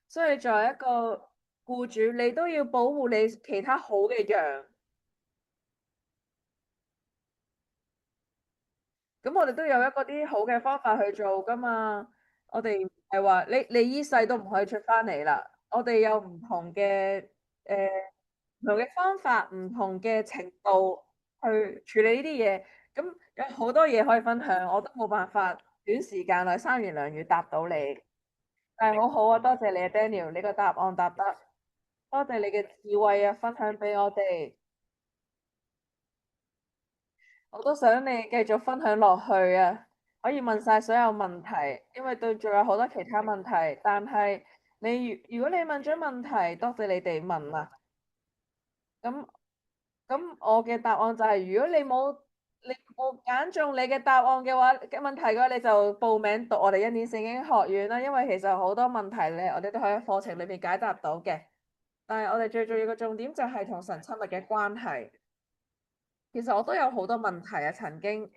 [SPEAKER 1] 所以作為一個僱主，你都要保護你其他好嘅羊。咁我哋都有一個啲好嘅方法去做噶嘛。我哋係話你呢世都唔可以出翻嚟啦。我哋有唔同嘅誒唔同嘅方法，唔同嘅程度去處理呢啲嘢。咁有好多嘢可以分享，我都冇辦法短時間內三言兩語答到你。但係好好啊，多謝你啊，Daniel，你個答案答得，多謝你嘅智慧啊，分享俾我哋。我都想你繼續分享落去啊，可以問晒所有問題，因為對仲有好多其他問題。但係如果你問咗問題，多謝你哋問啊。咁咁我嘅答案就係，如果你冇揀中你嘅答案嘅問題嘅話，你就報名讀我哋恩典聖經學院啦。因為其實好多問題咧，我哋都可以喺課程裏面解答到嘅。但係我哋最重要嘅重點就係同神親密嘅關係。其實我都有好多問題啊，曾經。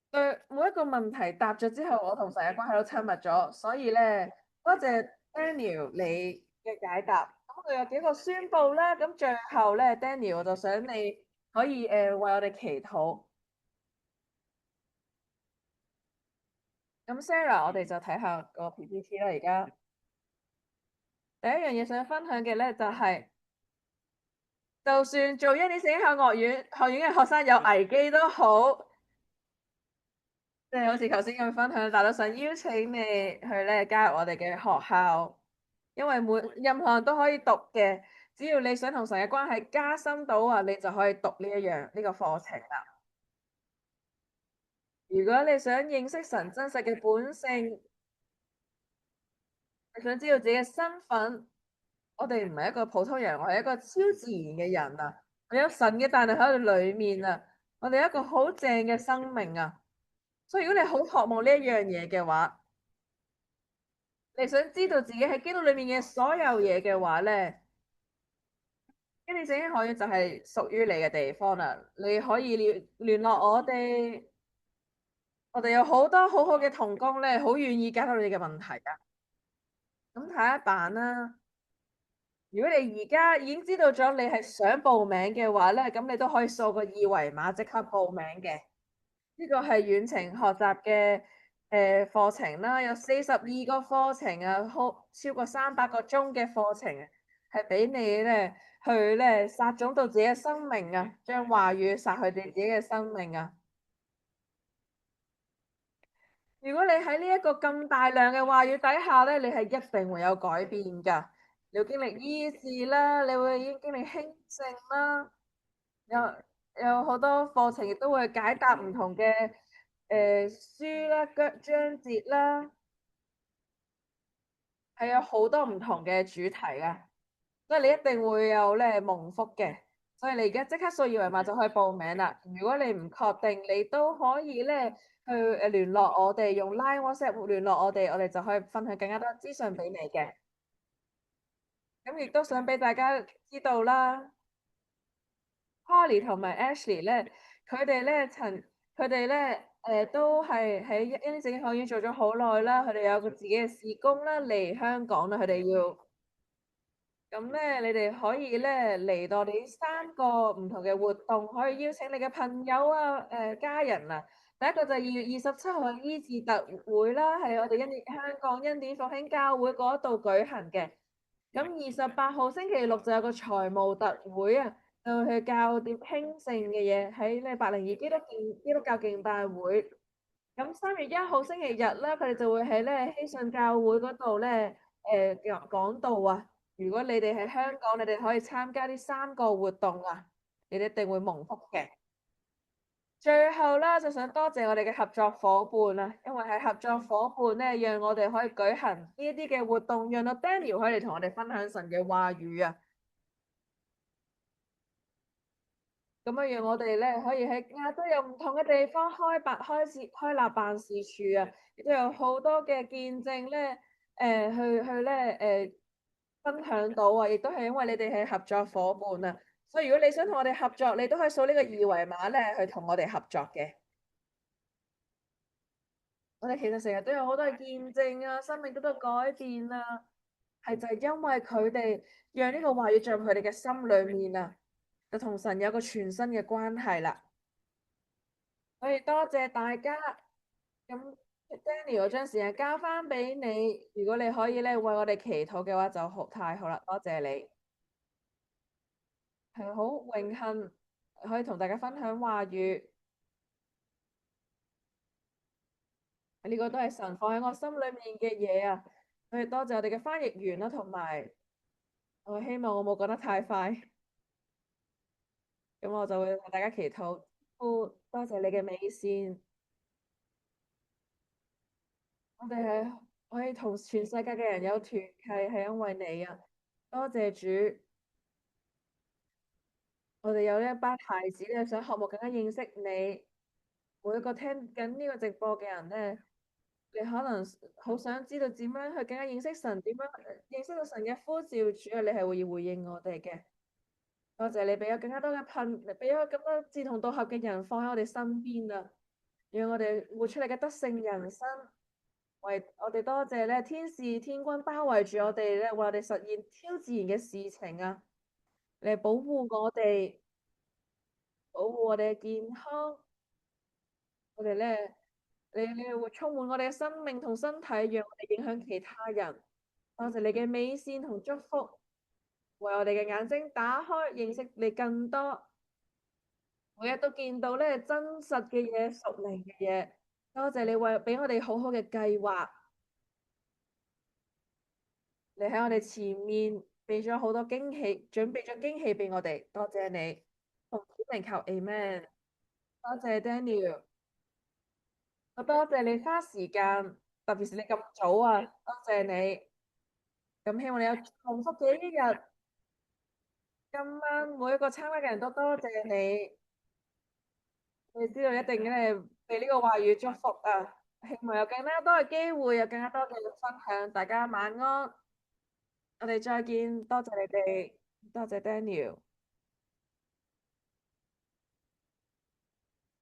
[SPEAKER 1] 對每一個問題答咗之後，我同神嘅關係都親密咗，所以咧，多謝 Daniel 你嘅解答。咁我哋有幾個宣佈啦，咁最後咧，Daniel 我就想你可以為我哋祈禱。咁 Sarah，我哋就睇下個 PPT 啦。而家第一樣嘢想分享嘅咧，就係就算做一年聖經學院嘅學生有危機都好。即係好似頭先咁分享，但都想邀請你去咧加入我哋嘅學校，因為任何人都可以讀嘅，只要你想同神嘅關係加深到啊，你就可以讀呢個課程啦。如果你想認識神真實嘅本性，你想知道自己嘅身份，我哋唔係一個普通人，我係一個超自然嘅人啊！我有神嘅大能喺我哋裏面啊！我哋一個好正嘅生命啊！所以如果你好渴望呢一樣嘢嘅話，你想知道自己喺基督裏面嘅所有嘢嘅話咧，跟住聖經學院就係屬於你嘅地方啦。你可以聯絡我哋，我哋有好多好好嘅同工咧，好願意解答你嘅問題噶。咁睇一版啦。如果你而家已經知道咗你係想報名嘅話咧，咁你都可以掃個二維碼即刻報名嘅。呢個係遠程學習嘅課程啦，有42個課程啊，超過300個鐘嘅課程啊，係俾你咧去咧殺種到自己嘅生命啊，將話語殺去你自己嘅生命啊！如果你喺呢一個咁大量嘅話語底下咧，你係一定會有改變噶。你會經歷醫治啦，你會經歷興盛啦，有好多課程亦都會解答唔同嘅書啦、章節啦，係有好多唔同嘅主題啊，所以你一定會有咧蒙福嘅。所以你而家即刻掃二維碼就可以報名啦。如果你唔確定，你都可以咧去聯絡我哋，用 Line、WhatsApp 聯絡我哋，我哋就可以分享更加多資訊俾你嘅。咁亦都想俾大家知道啦，Holly 同埋 Ashley 咧，佢哋咧曾佢哋咧都係喺恩典聖經學院做咗好耐啦，佢哋有個自己嘅事工啦，嚟香港啦，佢哋要。咁咧，你哋可以咧嚟到我哋三個唔同嘅活動，可以邀請你嘅朋友啊、家人啊。第一個就係2月27號嘅醫治特會啦，係我哋香港恩典復興教會嗰度舉行嘅。咁28號星期六就有個財務特會啊，就去教點興盛嘅嘢喺呢802基督教敬拜會。咁3月1號星期日咧，佢哋就會喺咧希信教會嗰度咧講道啊。如果你哋喺香港，你哋可以參加呢三個活動啊，你哋一定會蒙福嘅。最後啦，就想多謝我哋嘅合作伙伴啊，因為係合作伙伴咧，讓我哋可以舉行呢一啲嘅活動，讓到 Daniel 可以嚟同我哋分享神嘅話語啊。咁啊，讓我哋咧可以喺亞洲有唔同嘅地方開立辦事處啊，亦都有好多嘅見證咧，去咧分享到啊，亦都係因為你哋係合作伙伴啊，所以如果你想同我哋合作，你都可以掃呢個二維碼咧去同我哋合作嘅。我哋其實成日都有好多嘅見證啊，生命都得改變啊，係就係因為佢哋讓呢個話語進入佢哋嘅心裏面啊，就同神有個全新嘅關係啦。所以多謝大家。咁 Daniel，我將時間交翻俾你，如果你可以咧為我哋祈禱嘅話就好，太好啦，多謝你。係好榮幸可以同大家分享話語，呢個都係神放喺我心裏面嘅嘢啊！所以多謝我哋嘅翻譯員啦，同埋我希望我冇講得太快，咁我就會同大家祈禱。多謝你嘅美善，我哋係可以同全世界嘅人有團契，係因為你啊！多謝主，我哋有一班孩子咧，想學慕更加認識你。每一個聽緊呢個直播嘅人咧，你可能好想知道點樣去更加認識神，點樣認識到神嘅呼召。主啊，你係會要回應我哋嘅。多謝你俾咗更加多嘅俾咗咁多志同道合嘅人放喺我哋身邊啊，讓我哋活出嚟嘅得勝人生。為我哋多謝咧，天使天軍包圍住我哋咧，為我哋實現超自然嘅事情啊！嚟保護我哋，保護我哋嘅健康。我哋咧，你會充滿我哋嘅生命同身體，讓我哋影響其他人。多謝你嘅美善同祝福，為我哋嘅眼睛打開，認識你更多。每日都見到咧真實嘅嘢、屬靈嘅嘢。多謝你為俾我哋好好嘅計劃，你喺我哋前面俾咗好多驚喜，準備咗驚喜俾我哋。多謝你，奉主名求 Amen。多謝 Daniel。我多謝你花時間，特別是你咁早啊，多謝你。咁希望你有幸福嘅一日。今晚每一個參加嘅人都多謝你，你知道一定嘅被呢個話語祝福啊！希望有更加多嘅機會，有更加多嘅分享。大家晚安，我哋再見，多謝你哋，多謝 Daniel。